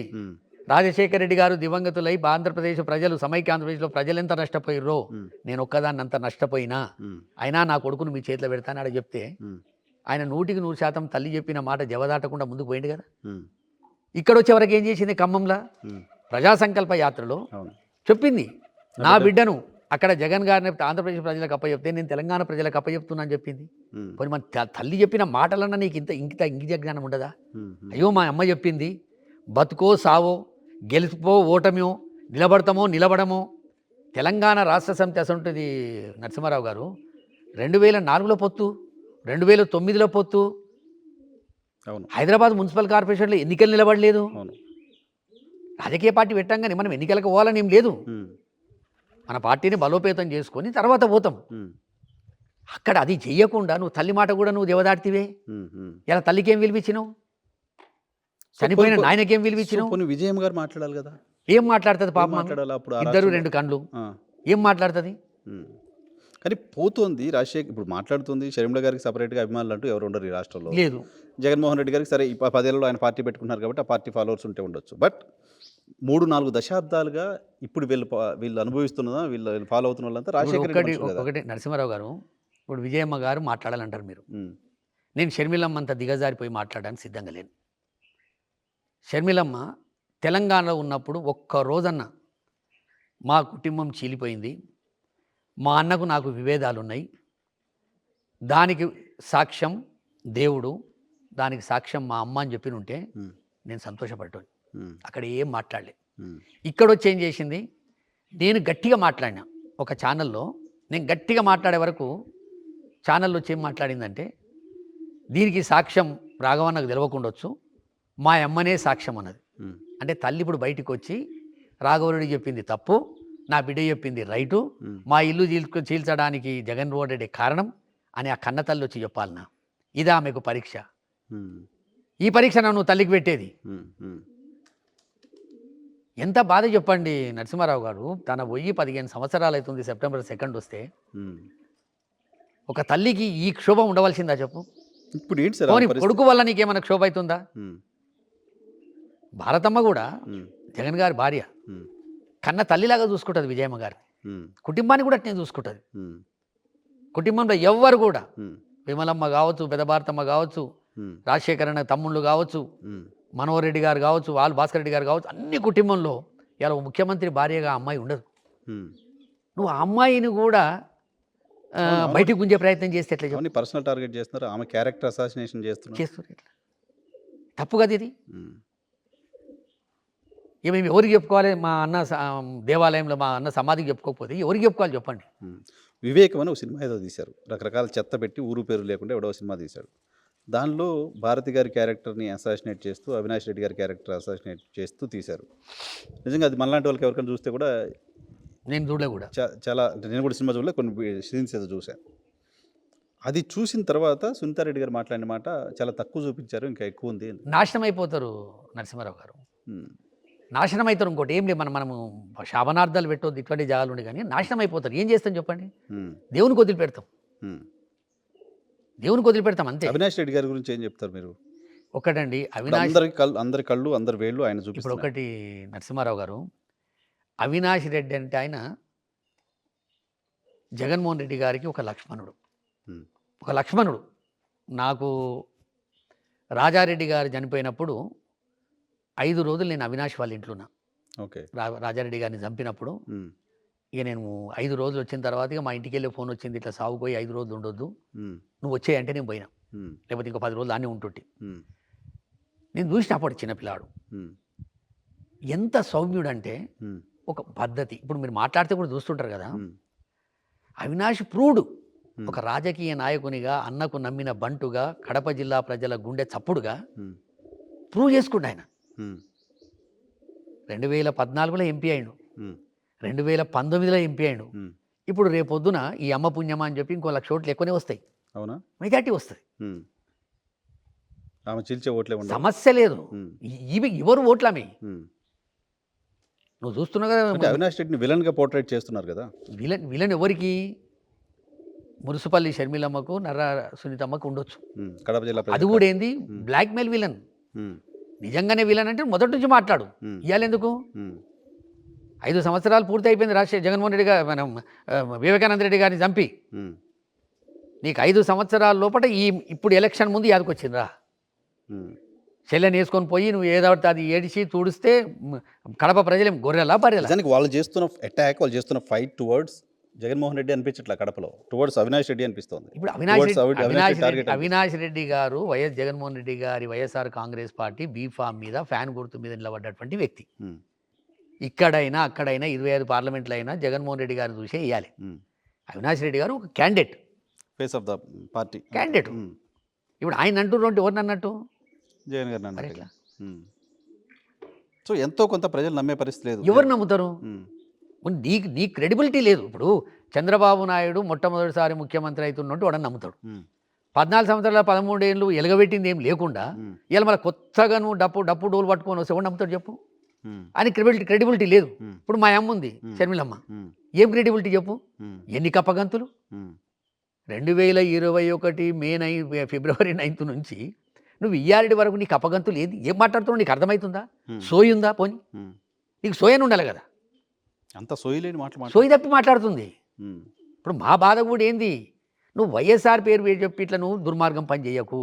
రాజశేఖర రెడ్డి గారు దివంగతులై ఆంధ్రప్రదేశ్ ప్రజలు, సమైక్య ఆంధ్రప్రదేశ్లో ప్రజలు ఎంత నష్టపోయిర్రో నేను ఒక్కదాన్ని అంత నష్టపోయినా, అయినా నా కొడుకును మీ చేతిలో పెడతాను అక్కడ చెప్తే ఆయన 100% తల్లి చెప్పిన మాట జవదాటకుండా ముందుకు పోయింది కదా. ఇక్కడ వచ్చేవరకు ఏం చేసింది? ఖమ్మంలో ప్రజా సంకల్ప యాత్రలో చెప్పింది, నా బిడ్డను అక్కడ జగన్ గారిని ఆంధ్రప్రదేశ్ ప్రజలకు అప్పచెప్తే నేను తెలంగాణ ప్రజలకు అప్పచెప్తున్నా అని చెప్పింది. కొన్ని మన తల్లి చెప్పిన మాటలన్నా నీకు ఇంగిత జ్ఞానం ఉండదా? అయ్యో మా అమ్మ చెప్పింది, బతుకో సావో, గెలుపో ఓటమో, నిలబడతామో నిలబడమో. తెలంగాణ రాష్ట్ర సమితి అసంటుంది నరసింహారావు గారు 2004లో పొత్తు, 2009లో పొత్తు,
అవును.
హైదరాబాద్ మున్సిపల్ కార్పొరేషన్లో ఎన్నికలు నిలబడలేదు.
అవును.
రాజకీయ పార్టీ పెట్టంగానే మనం ఎన్నికలకు పోవాలని ఏం లేదు. మన పార్టీని బలోపేతం చేసుకొని తర్వాత పోతాం. అక్కడ అది చెయ్యకుండా నువ్వు తల్లి మాట కూడా నువ్వు దేవదాటివే. ఇలా తల్లికి ఏం విలువిచ్చినావు? చనిపోయిన నాయనకేం విలువిచ్చినావు?
విజయమ్మ గారు మాట్లాడాలి కదా.
ఏం మాట్లాడుతుంది పాపం?
అప్పుడు
ఇద్దరు 2 కళ్ళు, ఏం మాట్లాడుతుంది?
కానీ పోతుంది రాజశేఖర్ ఇప్పుడు మాట్లాడుతుంది. షర్మిల గారికి సపరేట్గా అభిమానులు అంటూ ఎవరు ఉండరు ఈ రాష్ట్రంలో.
లేదు.
జగన్మోహన్ రెడ్డి గారికి సరే 10 ఏళ్ళలో ఆయన పార్టీ పెట్టుకున్నారు కాబట్టి ఆ పార్టీ ఫాలోవర్స్ ఉంటే ఉండొచ్చు. బట్ 3-4 దశాబ్దాలుగా ఇప్పుడు వీళ్ళు అనుభవిస్తున్నదా, వీళ్ళు ఫాలో అవుతున్న వాళ్ళంతా రాజశేఖర్ రెడ్డి మనుషులు కదా.
ఒకటి నరసింహారావు గారు, ఇప్పుడు విజయమ్మ గారు మాట్లాడాలంటారు మీరు. నేను షర్మిలమ్మ అంత దిగజారిపోయి మాట్లాడడానికి సిద్ధంగా లేను. షర్మిలమ్మ తెలంగాణలో ఉన్నప్పుడు ఒక్క రోజన్న మా కుటుంబం చీలిపోయింది, మా అన్నకు నాకు విభేదాలు ఉన్నాయి, దానికి సాక్ష్యం దేవుడు, దానికి సాక్ష్యం మా అమ్మ అని చెప్పి ఉంటే నేను సంతోషపడ్డాను. అక్కడ ఏం మాట్లాడలే. ఇక్కడ వచ్చి ఏం చేసింది? నేను గట్టిగా మాట్లాడినా ఒక ఛానల్లో. నేను గట్టిగా మాట్లాడే వరకు ఛానల్లో వచ్చి ఏం మాట్లాడిందంటే, దీనికి సాక్ష్యం రాఘవన్నకు తెలవకుండొచ్చు, మా అమ్మనే సాక్ష్యం అన్నది. అంటే తల్లి ఇప్పుడు బయటికి వచ్చి రాఘవరెడ్డి చెప్పింది తప్పు, నా బిడ్డ చెప్పింది రైటు, మా ఇల్లు చీల్చడానికి జగన్మోహన్ రెడ్డి కారణం అని ఆ కన్న తల్లి వచ్చి చెప్పాలనా? ఇదా ఆమెకు పరీక్ష? ఈ పరీక్ష నువ్వు తల్లికి పెట్టేది? ఎంత బాధ చెప్పండి నరసింహారావు గారు. తన 15 సంవత్సరాలు అవుతుంది, సెప్టెంబర్ 2 వస్తే. ఒక తల్లికి ఈ క్షోభం ఉండవలసిందా చెప్పు?
ఇప్పుడు ఏంటి సార్
కొడుకు వల్ల నీకేమైనా క్షోభ అవుతుందా? భారతమ్మ కూడా జగన్ గారి భార్య, కన్న తల్లిలాగా చూసుకుంటుంది విజయమ్మ గారిని. కుటుంబాన్ని కూడా అట్నే చూసుకుంటుంది. కుటుంబంలో ఎవ్వరు కూడా, విమలమ్మ కావచ్చు, పెద్ద భారతమ్మ కావచ్చు, రాజశేఖర తమ్ముళ్ళు కావచ్చు, మనోహర్ రెడ్డి గారు కావచ్చు, వాళ్ళు భాస్కర్ రెడ్డి గారు కావచ్చు, అన్ని కుటుంబంలో ఇలా ముఖ్యమంత్రి భార్యగా అమ్మాయి ఉండదు. నువ్వు ఆ అమ్మాయిని కూడా బయటికి గుంజే ప్రయత్నం చేస్తే ఎట్లా చెప్పు?
పర్సనల్ టార్గెట్ చేస్తున్నారు, ఆమె క్యారెక్టర్ అసాసినేషన్ చేస్తున్నారు.
ఎట్లా? తప్పు కదా ఇది. మేము ఎవరికి చెప్పుకోవాలి? మా అన్న దేవాలయంలో మా అన్న సమాధికి చెప్పుకోకపోతే ఎవరికి చెప్పుకోవాలి చెప్పండి?
వివేకం అని ఒక సినిమా ఏదో తీశారు, రకరకాల చెత్త పెట్టి ఊరు పేరు లేకుండా ఎవడో సినిమా తీశాడు. దానిలో భారతి గారి క్యారెక్టర్ని అసాసినేట్ చేస్తూ, అవినాష్ రెడ్డి గారి క్యారెక్టర్ అసాసినేట్ చేస్తూ తీశారు. నిజంగా అది మనలాంటి వాళ్ళకి ఎవరికైనా చూస్తే కూడా,
నేను చూడలే కూడా,
చాలా నేను కూడా సినిమా చూడలే, కొన్ని సీన్స్ ఏదో చూశాను. అది చూసిన తర్వాత సునీతారెడ్డి గారు మాట్లాడిన మాట చాలా తక్కువ చూపించారు, ఇంకా ఎక్కువ ఉంది.
నాశనం అయిపోతారు నరసింహారావు గారు, నాశనం అవుతారు. ఇంకోటి ఏం లేదు, మనము శాపనార్థాలు పెట్టొద్దు, ఇటువంటి జాగాలు ఉండి, కానీ నాశనం అయిపోతారు. ఏం చేస్తాం చెప్పండి? దేవునికి వదిలిపెడతాం, దేవునికి వదిలిపెడతాం అంతే.
అవినాష్ రెడ్డి గారి గురించి ఏం చెప్తారు మీరు?
ఒకటండి, అవినాష్
అందరి కళ్ళు అందరి వేళ్ళు ఆయన చూపిస్తారు.
ఇప్పుడు ఒకటి నరసింహారావు గారు, అవినాష్ రెడ్డి అంటే ఆయన జగన్మోహన్ రెడ్డి గారికి ఒక లక్ష్మణుడు. నాకు రాజారెడ్డి గారు చనిపోయినప్పుడు 5 రోజులు నేను అవినాష్ వాళ్ళ ఇంట్లో ఉన్నా.
ఓకే.
రాజారెడ్డి గారిని చంపినప్పుడు ఇక నేను 5 రోజులు వచ్చిన తర్వాత ఇక మా ఇంటికి వెళ్ళే ఫోన్ వచ్చింది, ఇట్లా సాగుపోయి 5 రోజులు ఉండొద్దు, నువ్వు వచ్చేయంటే నేను పోయినా, లేకపోతే ఇంకో 10 రోజులు దాన్ని ఉంటుంటే. నేను చూసిన అప్పుడు చిన్నపిల్లాడు ఎంత సౌమ్యుడు అంటే, ఒక పద్ధతి. ఇప్పుడు మీరు మాట్లాడితే కూడా చూస్తుంటారు కదా, అవినాష్ ప్రూవ్డ్ ఒక రాజకీయ నాయకునిగా, అన్నకు నమ్మిన బంటుగా, కడప జిల్లా ప్రజల గుండె చప్పుడుగా ప్రూవ్ చేసుకుంటా ఆయన. 2014లో ఎంపీ అయ్యాడు, 2019లో ఎంపీ అయ్యాడు. ఇప్పుడు రేపొద్దున ఈ అమ్మ పుణ్యమా అని చెప్పి ఇంకో 1,00,000 ఓట్లు ఎక్కువనే వస్తాయి.
అవునా?
మెజార్టీ వస్తుంది,
ఉమ్. ఆమె చీల్చే ఓట్లే ఉండవు.
సమస్య లేదు.
ఉమ్.
ఇవి ఎవరు ఓట్లమే
ఉమ్.
నువ్వు చూస్తున్నావు కదా.
అంటే అవినాష్ రెడ్డిని విలన్గా పోర్ట్రేట్ చేస్తున్నారు కదా.
విలన్ విలన్ ఎవరికి? మురుసుపల్లి షర్మిలమ్మకు, నర్రా సునీతమ్మకు ఉండొచ్చు.
కడప జిల్లా
అది
ప్రజలు.
కూడా ఏంది బ్లాక్మెయిల్ విలన్.
ఉమ్.
నిజంగానే విలన్ అంటే మొదటి నుంచి మాట్లాడు.
ఉమ్.
ఇవాళ ఎందుకు?
ఉమ్.
5 సంవత్సరాలు పూర్తి అయిపోయింది జగన్మోహన్ రెడ్డి గారు, మనం వివేకానంద రెడ్డి గారిని చంపి.
ఉమ్.
నీకు 5 సంవత్సరాల లోపల ఇప్పుడు ఎలక్షన్ ముందు యాదకొచ్చిందిరా.
ఉమ్.
చెల్లెని వేసుకొని పోయి నువ్వు ఏదైతే అది ఏడిచి తుడిస్తే కడప ప్రజలేం గొర్రెలా బర్రెలా?
నిజానికి వాళ్ళు చేస్తున్న అటాక్, వాళ్ళు చేస్తున్న ఫైట్ టువర్డ్స్ జగన్మోహన్ రెడ్డి అనిపించట్లా, కడపలో టువర్డ్స్ అవినాష్ రెడ్డి అనిపిస్తోంది.
ఇప్పుడు అవినాష్ రెడ్డి గారు వైఎస్ జగన్మోహన్ రెడ్డి గారి వైఎస్ఆర్ కాంగ్రెస్ పార్టీ బీఫామ్ మీద ఫ్యాన్ గుర్తు మీద నిలబడ్డటువంటి వ్యక్తి. ఇక్కడైనా అక్కడైనా 25 పార్లమెంట్లు అయినా జగన్మోహన్ రెడ్డి గారిని చూసే వేయాలి. అవినాష్ రెడ్డి గారు ఒక candidate,
face of the party
candidate. ఇప్పుడు ఆయన అంటున్నట్టు ఎవరిని అన్నట్టు?
జగన్ గారిని అన్నట్టుగా. సో ఎంతో కొంత ప్రజలు నమ్మే పరిస్థితి లేదు.
ఎవరు నమ్ముతారు? నీ క్రెడిబిలిటీ లేదు. ఇప్పుడు చంద్రబాబు నాయుడు మొట్టమొదటిసారి ముఖ్యమంత్రి అవుతున్నట్టు వాడని నమ్ముతాడు. 14 సంవత్సరాల 13 ఏళ్ళు ఎలగబెట్టింది ఏం లేకుండా ఇలా మళ్ళీ కొత్తగా నువ్వు డప్పు డోలు పట్టుకొని వస్తే ఎవరు నమ్ముతాడు చెప్పు? అని క్రెడిబిలిటీ లేదు. ఇప్పుడు మా అమ్మ ఉంది, షర్మిలమ్మ, ఏం క్రెడిబిలిటీ చెప్పు? ఎన్ని కప్పగంతులు? 2021 ఫిబ్రవరి 9 నుంచి నువ్వు ఇయ్యారెడ్డి వరకు నీకు కప్పగంతులు ఏది? ఏం మాట్లాడుతున్నావు? నీకు అర్థమవుతుందా? సోయి ఉందా? పోని నీకు సోయని ఉండాలి కదా.
అంత సోయిలేని మాటలు,
సోయి తప్పి మాట్లాడుతుంది. ఇప్పుడు మా బాధ కూడా ఏంది? నువ్వు వైఎస్ఆర్ పేరు చెప్పి ఇట్లా నువ్వు దుర్మార్గం పని చేయకు.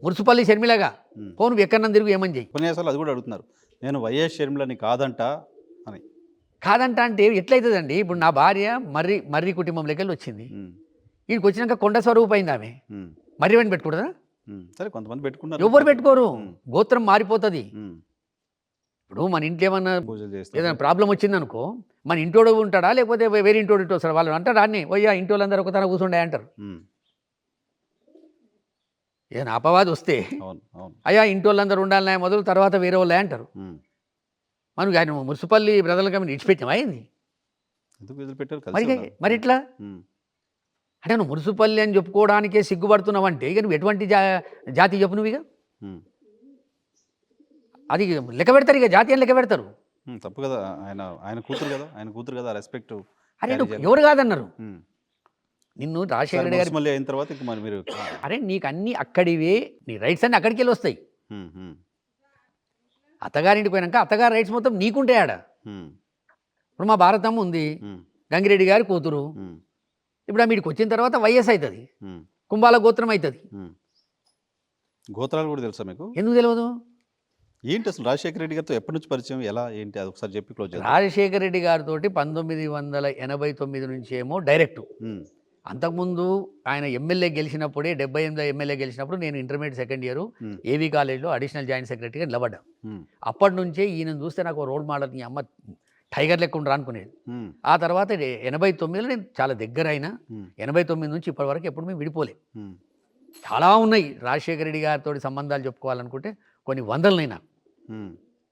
మున్సిపల్లి షర్మిలగా పో, నువ్వు ఎక్కడన్నా తిరుగు, ఏమని చెయ్యి.
ఉపన్యాసాలు అది కూడా అడుగుతున్నారు, నేను వైఎస్ షర్మిలని కాదంట అని.
కాదంట అంటే ఎట్లయితుందండి? ఇప్పుడు నా భార్య మర్రి కుటుంబంలోకి వెళ్ళి వచ్చింది. వీడికి వచ్చినాక కొండ స్వరూపు అయింది ఆమె. మర్రివని పెట్టుకుంటుందా?
సరే, కొంతమంది పెట్టుకున్నారు,
ఎవరు పెట్టుకోరు. గోత్రం మారిపోతుంది. ఇప్పుడు మన ఇంట్లో ఏమన్నా ఏదైనా ప్రాబ్లం వచ్చిందనుకో, మన ఇంటోడు ఉంటాడా లేకపోతే వేరే ఇంటోడు ఇటు వస్తాడు? వాళ్ళు అంటారు అన్నీ, పోయ్యా ఇంటి వాళ్ళందరూ ఒక తన కూర్చుండే అంటారు. ఏదైనా అపవాది వస్తే అయ్యా ఇంటి వాళ్ళందరూ ఉండాలనే మొదలు, తర్వాత వేరే వాళ్ళే అంటారు. మనం ఆయన మున్సిపల్లి బ్రదర్ల కమిటీ ఇచ్చిపెట్టాం అయింది మరి ఇట్లా. అంటే నువ్వు మున్సిపల్లి అని చెప్పుకోవడానికే సిగ్గుపడుతున్నావంటే ఇక నువ్వు ఎటువంటి జాతి చెప్పు నువ్వు? ఇక అది లెక్క పెడతారు, ఇక జాతి అని లెక్క పెడతారు.
తప్పు కదా, ఆయన కూతురు కదా, రెస్పెక్ట్.
అరే నువ్వు ఎవరు కాదన్నారు నిన్ను? రాజశేఖర రెడ్డి గారు
మళ్ళీ అయిన తర్వాత ఇంక మరి మీరు,
అరే నీకు అన్నీ అక్కడివే, నీ రైట్స్ అన్నీ అక్కడికి వెళ్ళి వస్తాయి. అత్తగారింటికి పోయినాక అత్తగారి రైట్స్ మొత్తం నీకుంటాయి ఆడ. ఇప్పుడు మా భారతమ్మ ఉంది, గంగిరెడ్డి గారి కూతురు. ఇప్పుడు ఆ మీడికి వచ్చిన తర్వాత వైఎస్ అవుతుంది, కుంభాల గోత్రం అవుతుంది.
గోత్రాలు కూడా తెలుసా మీకు?
ఎందుకు తెలియదు?
ఏంటి అసలు రాజశేఖర రెడ్డి గారితో ఎప్పటి నుంచి పరిచయం, ఎలా ఏంటి అది ఒకసారి చెప్పి క్లోజ్ చేద్దాం.
రాజశేఖర రెడ్డి గారితో 1989 నుంచి ఏమో డైరెక్టు. అంతకుముందు ఆయన ఎమ్మెల్యే గెలిచినప్పుడే, 78 ఎమ్మెల్యే గెలిచినప్పుడు నేను ఇంటర్మీడియట్ సెకండ్ ఇయర్ ఏవీ కాలేజ్లో అడిషనల్ జాయింట్ సెక్రటరీగా నిలబడ్డా. అప్పటి నుంచే ఈయన చూస్తే నాకు రోల్ మోడల్, నీ అమ్మ టైగర్ లెక్క ఉండరా అనుకునేది. ఆ తర్వాత 89లో నేను చాలా దగ్గర అయినా, 89 నుంచి ఇప్పటి వరకు ఎప్పుడు మేము విడిపోలే. చాలా ఉన్నాయి రాజశేఖర రెడ్డి గారితో సంబంధాలు చెప్పుకోవాలనుకుంటే కొన్ని వందలనైనా.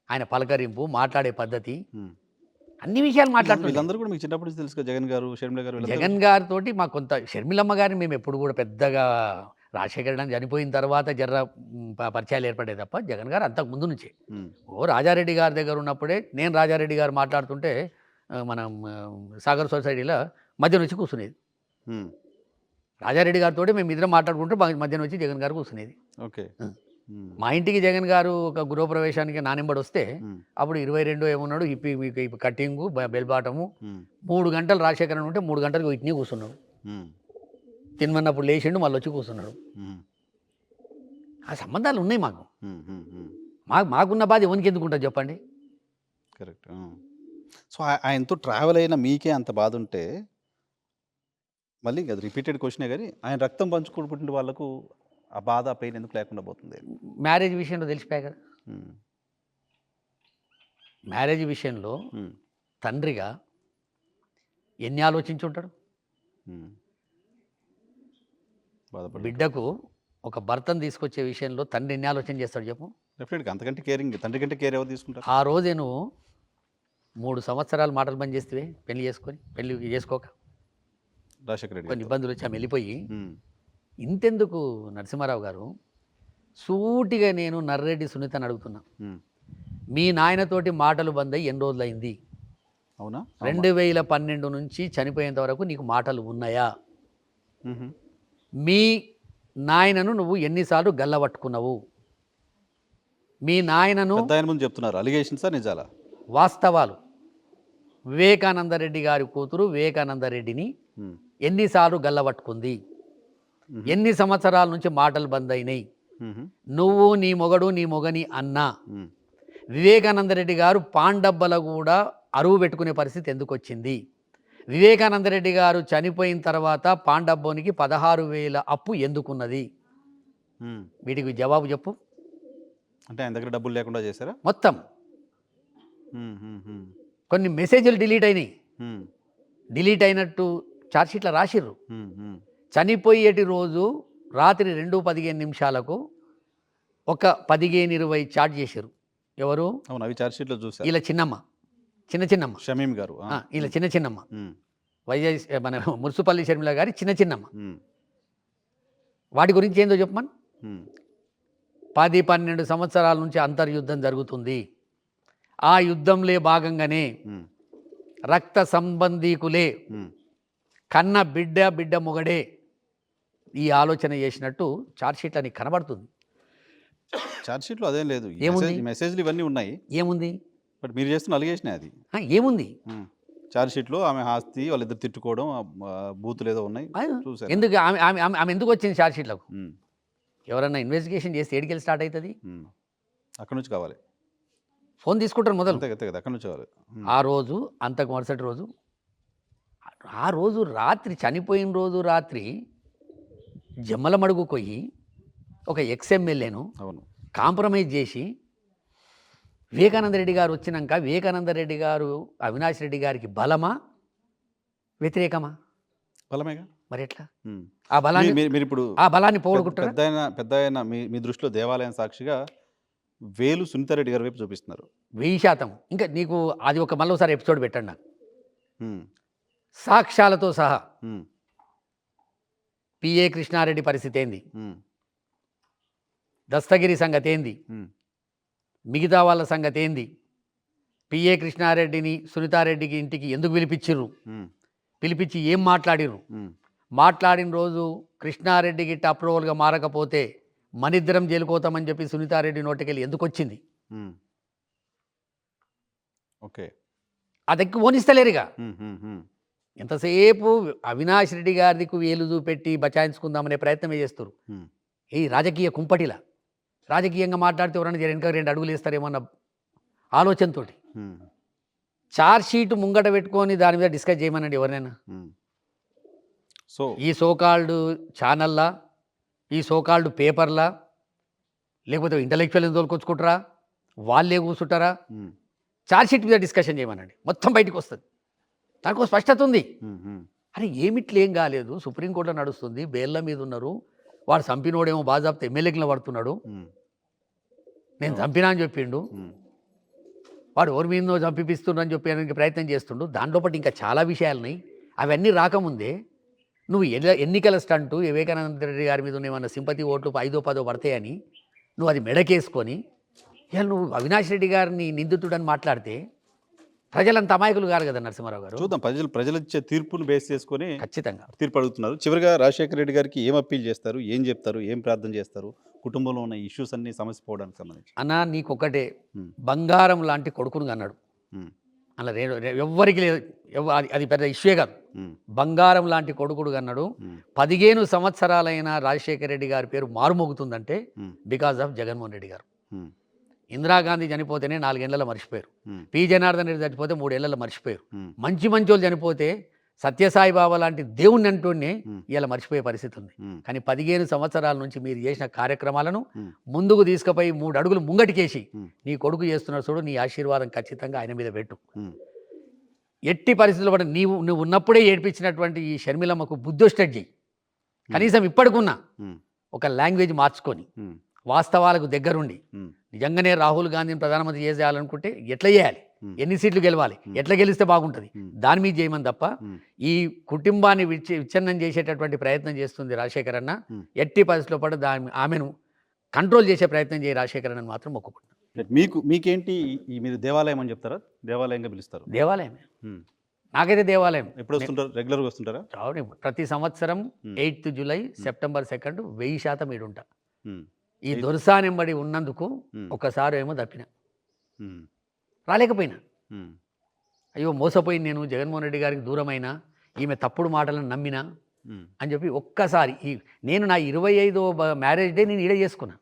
ఆయన పలకరింపు, మాట్లాడే పద్ధతి, అన్ని విషయాలు మాట్లాడుతున్నారు.
వీళ్ళందరూ కూడా మీకు చిన్నప్పటి నుంచి తెలుసు, జగన్ గారు, షర్మిల గారు.
జగన్ గారితో మాకు కొంత, షర్మిలమ్మ గారిని మేము ఎప్పుడు కూడా పెద్దగా, రాజశేఖర రెడ్డి చనిపోయిన తర్వాత జర్ర పరిచయాలు ఏర్పడే తప్ప జగన్ గారు అంతకు ముందు నుంచే. రాజారెడ్డి గారి దగ్గర ఉన్నప్పుడే నేను రాజారెడ్డి గారు మాట్లాడుతుంటే మనం సాగర్ సొసైటీలో మధ్యన వచ్చి కూర్చునేది. రాజారెడ్డి గారితో మేము ఇద్దరం మాట్లాడుకుంటే మధ్యన వచ్చి జగన్ గారు కూర్చునేది.
ఓకే.
మా ఇంటికి జగన్ గారు ఒక గృహప్రవేశానికి నానెంబడి వస్తే అప్పుడు 22 ఏమున్నాడు, మీకు కట్టింగు, బెల్ బాటము, 3 గంటలు రాజశేఖరన్ ఉంటే 3 గంటలకు ఇట్ని కూర్చున్నాడు. తినమన్నప్పుడు లేచిండు, మళ్ళీ వచ్చి కూర్చున్నాడు. ఆ సంబంధాలు ఉన్నాయి మాకు. మాకున్న బాధ ఎవరికి ఎందుకు ఉంటుంది చెప్పండి?
కరెక్ట్. సో ఆయనతో ట్రావెల్ అయిన మీకే అంత బాధ ఉంటే, మళ్ళీ అది రిపీటెడ్ క్వశ్చనే కానీ, ఆయన రక్తం పంచుకుంటున్న వాళ్ళకు ఆ బాధ, పెయిన్ ఎందుకు లేకుండా పోతుంది?
మ్యారేజ్ విషయంలో తెలిసిపోయా కదా. మ్యారేజ్ విషయంలో తండ్రిగా ఎన్ని ఆలోచించుంటాడు? బిడ్డకు ఒక భర్తను తీసుకొచ్చే విషయంలో తండ్రి ఎన్ని ఆలోచన చేస్తాడు చెప్పు?
డెఫినెట్గా అంతకంటే కేరింగ్, తండ్రి కంటే కేర్ ఎవరు తీసుకుంటారు?
ఆ రోజే నువ్వు 3 సంవత్సరాలు మాటలు బంద్ చేస్తే పెళ్లి చేసుకోక,
రాజశేఖర రెడ్డి
కొన్ని ఇబ్బందులు వచ్చి ఆమె వెళ్ళిపోయి ఇంతెందుకు నరసింహారావు గారు, సూటిగా నేను నర్రెడ్డి సునీతని అడుగుతున్నా,
ఉమ్.
మీ నాయనతోటి మాటలు బంద్ అయ్యి ఎన్ని రోజులైంది?
అవునా?
2012 నుంచి చనిపోయేంత వరకు నీకు మాటలు ఉన్నాయా?
మ్మ్.
మీ నాయనను నువ్వు ఎన్నిసార్లు గల్లబట్టుకున్నావు? మీ నాయనను
పెద్ద ఆయన ముందు చెప్తున్నారు అలిగేషన్సా నిజాలా?
వాస్తవాలు. వివేకానంద రెడ్డి గారి కూతురు వివేకానంద రెడ్డిని
ఉమ్.
ఎన్నిసార్లు గల్లబట్టుకుంది? ఎన్ని సంవత్సరాల నుంచి మాటలు బంద్ అయినాయి?
మ్మ్.
నువ్వు నీ మొగడు నీ మొగని అన్నా.
ఉమ్.
వివేకానంద రెడ్డి గారు పాండబ్బల కూడా అరువు పెట్టుకునే పరిస్థితి ఎందుకు వచ్చింది? వివేకానంద రెడ్డి గారు చనిపోయిన తర్వాత పాండబ్బోనికి 16,000 అప్పు ఎందుకున్నది?
ఉమ్.
వీటికి జవాబు చెప్పు.
అంటే ఆయన దగ్గర డబ్బులు లేకుండా చేశారా?
మొత్తం
ఉమ్. ఉమ్. ఉమ్.
కొన్ని మెసేజ్లు డిలీట్ అయినాయి.
ఉమ్.
డిలీట్ అయినట్టు ఛార్జ్షీట్లో రాసిర్రు.
ఉమ్. ఉమ్.
చనిపోయేటి రోజు రాత్రి 2:15 ఒక 15-20 చార్జ్ చేశారు. ఎవరు?
అవును, అవి చార్జ్ షీట్లో చూసారు.
వీళ్ళ చిన్నమ్మ, చిన్నమ్మ,
షమీం గారు.
వీళ్ళ చిన్నమ్మ,
ఉమ్.
వైఎస్ మన మున్సిపల్లి షర్మిల గారి చిన్నమ్మ.
ఉమ్.
వాటి గురించి ఏందో చెప్పమని.
ఉమ్.
10-12 సంవత్సరాల నుంచి అంతర్యుద్ధం జరుగుతుంది. ఆ యుద్ధంలో భాగంగానే
ఉమ్.
రక్త సంబంధీకులే
ఉమ్.
కన్న బిడ్డ మొగడే ఈ ఆలోచన చేసినట్టు ఛార్జ్షీట్లో నీకు కనబడుతుంది.
చార్జ్ షీట్లో అదేం లేదు. ఈ
ఏముంది?
మెసేజ్లు ఇవన్నీ ఉన్నాయి.
ఏముంది?
బట్ మీరు చేస్తున్న అలిగేషన్ అది.
ఏముంది?
చార్జ్ షీట్లో ఆమె ఆస్తి వాళ్ళిద్దరు తిట్టుకోవడం, బూతులు ఏదో ఉన్నాయి చూసారు.
ఎందుకు ఆమె ఎందుకు వచ్చింది ఛార్జ్షీట్లకు? ఎవరన్నా ఇన్వెస్టిగేషన్ చేస్తే ఏడికెళ్ళి స్టార్ట్ అవుతుంది?
అక్కడి నుంచి కావాలి.
ఫోన్ తీసుకుంటారు మొదలు.
అంతే కదా, అక్కడి నుంచి కావాలి.
ఆ రోజు అంతకు మరుసటి రోజు, ఆ రోజు రాత్రి, చనిపోయిన రోజు రాత్రి జమ్మలమడుగు పోయి ఒక ఎక్స్ఎమ్మెల్యేను
అవును
కాంప్రమైజ్ చేసి వివేకానంద రెడ్డి గారు వచ్చినాక వివేకానంద రెడ్డి గారు అవినాష్ రెడ్డి గారికి బలమా వ్యతిరేకమా?
బలమేగా.
మరి ఎట్లా ఆ బలాన్ని
మీరు ఇప్పుడు
ఆ బలాన్ని పోగొట్టుకుంటారా?
పెద్ద ఆయన మీ దృష్టిలో దేవాలయం సాక్షిగా వేలు సునీతారెడ్డి గారి వైపు చూపిస్తున్నారు.
1000%. ఇంకా నీకు అది ఒక మళ్ళీసారి ఎపిసోడ్ పెట్టండి నాకు,
ఉమ్.
సాక్ష్యాలతో సహా.
ఉమ్.
పిఏ కృష్ణారెడ్డి పరిస్థితి ఏంది,
ఉమ్.
దస్తగిరి సంగతి ఏంది,
ఉమ్.
మిగతా వాళ్ళ సంగతి ఏంది, పిఏ కృష్ణారెడ్డిని సునీతారెడ్డికి ఇంటికి ఎందుకు పిలిపించిర్రు,
ఉమ్.
పిలిపించి ఏం మాట్లాడిర్రు,
ఉమ్.
మాట్లాడిన రోజు కృష్ణారెడ్డికి అప్రూవల్గా మారకపోతే మనిద్దరం జైలుకోతామని చెప్పి సునీతారెడ్డి నోటికెళ్ళి ఎందుకు వచ్చింది?
ఉమ్. ఓకే.
అదెక్కి ఓనిస్తలేరుగా.
ఉమ్. ఉమ్. ఉమ్.
ఎంతసేపు అవినాష్ రెడ్డి గారికి వేలు చూపెట్టి బచాయించుకుందామనే ప్రయత్నమే చేస్తారు.
ఉమ్.
ఈ రాజకీయ కుంపటిలా రాజకీయంగా మాట్లాడితే ఎవరన్నా వెనక 2 అడుగులు వేస్తారేమన్న ఆలోచనతో
ఉమ్.
చార్జ్ షీట్ ముంగట పెట్టుకొని దాని మీద డిస్కస్ చేయమనండి ఎవరినైనా.
ఉమ్. సో
ఈ సోకాల్డ్ ఛానల్లా, ఈ సోకాల్డ్ పేపర్లా, లేకపోతే ఇంటలెక్చువల్ తోలుకొచ్చుకుంటారా, వాళ్ళే కూర్చుంటారా?
ఉమ్.
చార్జ్ షీట్ మీద డిస్కషన్ చేయమనండి, మొత్తం బయటకు వస్తుంది. దానికి ఒక స్పష్టత ఉంది.
ఉమ్. ఉమ్.
అరే ఏమిట్లేం కాలేదు, సుప్రీంకోర్టులో నడుస్తుంది, బెయిల్ల మీద ఉన్నారు, వాడు చంపినోడేమో బాజాబ్తా ఎమ్మెల్యే కింద పడుతున్నాడు,
ఉమ్.
నేను చంపినా అని చెప్పిండు,
ఉమ్.
వాడు ఎవరి మీదో చంపిపిస్తుండని చెప్పడానికి ప్రయత్నం చేస్తుండు. దాంట్లో పాటు ఇంకా చాలా విషయాలున్నాయి. అవన్నీ రాకముందే నువ్వు ఎన్నికల స్టంటు వివేకానంద రెడ్డి గారి మీద ఏమన్నా సింపతి ఓట్లు 5-10 పడతాయని నువ్వు అది మెడకేసుకొని ఇక నువ్వు అవినాష్ రెడ్డి గారిని నిందితుడని మాట్లాడితే ప్రజలంత అమాయకులు కాదు కదా నరసింహారావు గారు.
చూద్దాం, ప్రజలు ఇచ్చే తీర్పును బేస్ చేసుకొని
ఖచ్చితంగా
తీర్పు అడుగుతున్నారు. చివరిగా రాజశేఖర రెడ్డి గారికి ఏం అప్పీల్ చేస్తారు, ఏం చెప్తారు, ఏం ప్రార్థన చేస్తారు కుటుంబంలో ఉన్న ఇష్యూస్ అన్ని సమస్య పోవడానికి సంబంధించి?
అన్నా నీకొకటే, బంగారం లాంటి కొడుకును అన్నాడు. అలా ఎవ్వరికి లేదు, అది పెద్ద ఇష్యూ కాదు. బంగారం లాంటి కొడుకుడు అన్నాడు. 15 సంవత్సరాలైన రాజశేఖర రెడ్డి గారి పేరు మారుమోగుతుందంటే బికాజ్ ఆఫ్ జగన్మోహన్ రెడ్డి గారు. ఇందిరాగాంధీ చనిపోతేనే 4 ఏళ్లలో మర్చిపోయారు. పి జనార్దన్ రెడ్డి చనిపోతే 3 ఏళ్లలో మర్చిపోయారు. మంచి వాళ్ళు చనిపోతే సత్యసాయి బాబా లాంటి దేవుణ్ణి అంటూనే ఇలా మర్చిపోయే పరిస్థితి ఉంది. కానీ 15 సంవత్సరాల నుంచి మీరు చేసిన కార్యక్రమాలను ముందుకు తీసుకుపోయి 3 అడుగులు ముంగటికేసి నీ కొడుకు చేస్తున్న చూడు, నీ ఆశీర్వాదం ఖచ్చితంగా ఆయన మీద పెట్టు. ఎట్టి పరిస్థితుల్లో కూడా నువ్వు ఉన్నప్పుడే ఏడ్పించినటువంటి ఈ షర్మిలమ్మకు బుద్ధొష్టెట్ చేయి. కనీసం ఇప్పటికున్నా ఒక లాంగ్వేజ్ మార్చుకొని వాస్తవాలకు దగ్గరుండి నిజంగానే రాహుల్ గాంధీని ప్రధానమంత్రి చేయాలనుకుంటే ఎట్లా చేయాలి, ఎన్ని సీట్లు గెలవాలి, ఎట్లా గెలిస్తే బాగుంటుంది, దాని మీద చేయమని తప్ప ఈ కుటుంబాన్ని విచ్ఛిన్నం చేసేటటువంటి ప్రయత్నం చేస్తుంది రాజశేఖర్ అన్న. ఎట్టి పరిస్థితిలో పడి ఆమెను కంట్రోల్ చేసే ప్రయత్నం చేయ రాజశేఖర్ అన్నని మాత్రం మొక్కుకుంటున్నాను.
మీకేంటి ఈ మీరు దేవాలయం అని చెప్తారా, దేవాలయంగా పిలుస్తారు?
దేవాలయమే, నాకైతే దేవాలయం.
ఎప్పుడు వస్తుంటారు? రెగ్యులర్గా వస్తుంటారా?
రావడం ప్రతి సంవత్సరం 8th జూలై సెప్టెంబర్ 2 1000% ఈడుంటా. ఈ దొరసానెంబడి ఉన్నందుకు ఒకసారి ఏమో తప్పిన, రాలేకపోయినా. అయ్యో మోసపోయి నేను జగన్మోహన్ రెడ్డి గారికి దూరమైనా, ఈమె తప్పుడు మాటలను నమ్మినా అని చెప్పి ఒక్కసారి నేను నా 25వ మ్యారేజ్ డే నేను ఈడ చేసుకున్నా.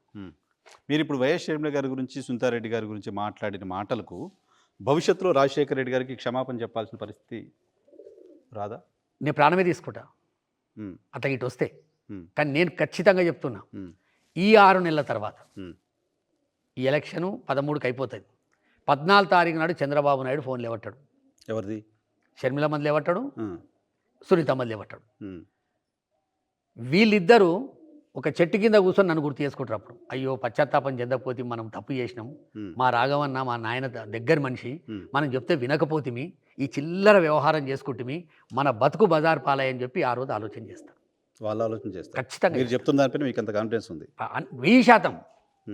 మీరు ఇప్పుడు వైఎస్ షర్మిల గారి గురించి, సునీతారెడ్డి గారి గురించి మాట్లాడిన మాటలకు భవిష్యత్తులో రాజశేఖర రెడ్డి గారికి క్షమాపణ చెప్పాల్సిన పరిస్థితి రాదా?
నేను ప్రాణమే తీసుకుంటా అట్లా ఇటు వస్తే. కానీ నేను ఖచ్చితంగా చెప్తున్నా, ఈ 6 నెలల తర్వాత ఈ ఎలక్షను 13కి అయిపోతుంది. 14 తారీఖు నాడు చంద్రబాబు నాయుడు ఫోన్ లేవట్టాడు.
ఎవరిది?
షర్మిల మంది లేవట్టాడు, సునీత మంది లేవట్టాడు. వీళ్ళిద్దరూ ఒక చెట్టు కింద కూర్చొని నన్ను గుర్తు చేసుకుంటారు. అప్పుడు అయ్యో పశ్చాత్తాపం చెందకపోతే మనం తప్పు చేసినాం, మా రాఘవన్న మా నాయన దగ్గర మనిషి, మనం చెప్తే వినకపోతేమి, ఈ చిల్లర వ్యవహారం చేసుకుంటే మన బతుకు బజార్ పాలయ్యని చెప్పి ఆ రోజు ఆలోచన చేస్తారు.
వాళ్ళు ఆలోచన చేస్తారు
ఖచ్చితంగా.
మీరు చెప్తున్న దానిపైన మీకు అంత కాన్ఫిడెన్స్ ఉంది?
1000%.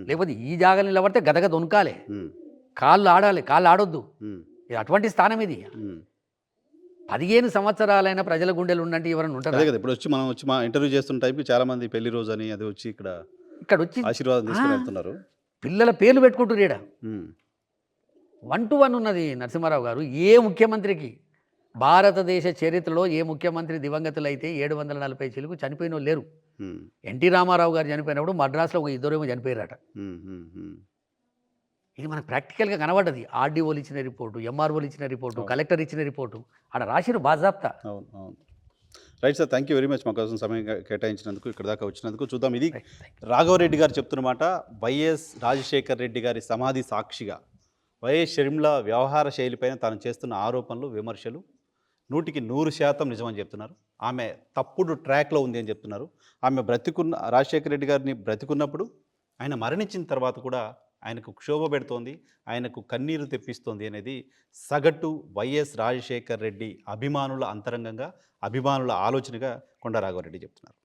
లేకపోతే ఈ జాగా నిలబడితే గదగ దొనకాలి, కాళ్ళు ఆడాలి, కాళ్ళు ఆడొద్దు. ఇది అటువంటి స్థానం ఇది. 15 సంవత్సరాలైన ప్రజల గుండెలు ఉండంటే ఎవరైనా ఉంటారు
కదా. ఇప్పుడు మనం వచ్చి మా ఇంటర్వ్యూ చేస్తున్న టైంకి చాలా మంది పెళ్లి రోజు అని అది వచ్చి ఇక్కడ
వచ్చి
ఆశీర్వాదం తీసుకుని వెళ్తున్నారు.
పిల్లల పేర్లు పెట్టుకుంటారు ఈడ. 1 to 1 ఉన్నది నరసింహారావు గారు. ఏ ముఖ్యమంత్రికి భారతదేశ చరిత్రలో ఏ ముఖ్యమంత్రి దివంగతులైతే 740 చిలుకు చనిపోయిన వాళ్ళు లేరు. ఎన్టీ రామారావు గారు చనిపోయినప్పుడు మద్రాసులో ఒక 2 చనిపోయారట. ఇది మనకు ప్రాక్టికల్గా కనబడ్డది. ఆర్డీఓలు ఇచ్చిన రిపోర్టు, ఎంఆర్ఓలు ఇచ్చిన రిపోర్టు, కలెక్టర్ ఇచ్చిన రిపోర్టు, ఆడ రాసిరు బాజాప్తా.
అవును అవును. Right sir, thank you very much మా కోసం సమయం కేటాయించినందుకు, ఇక్కడ దాకా వచ్చినందుకు. చూద్దాం, ఇది రాఘవరెడ్డి గారు చెప్తున్నమాట. వైఎస్ రాజశేఖర్ రెడ్డి గారి సమాధి సాక్షిగా వైఎస్ షర్మిల వ్యవహార శైలిపైన తాను చేస్తున్న ఆరోపణలు, విమర్శలు 100% నిజమని చెప్తున్నారు. ఆమె తప్పుడు ట్రాక్లో ఉంది అని చెప్తున్నారు. ఆమె రాజశేఖర రెడ్డి గారిని బ్రతికున్నప్పుడు, ఆయన మరణించిన తర్వాత కూడా ఆయనకు క్షోభ పెడుతోంది, ఆయనకు కన్నీరు తెప్పిస్తోంది అనేది సగటు వైఎస్ రాజశేఖర్ రెడ్డి అభిమానుల అంతరంగంగా, అభిమానుల ఆలోచనగా కొండా రాఘవరెడ్డి చెప్తున్నారు.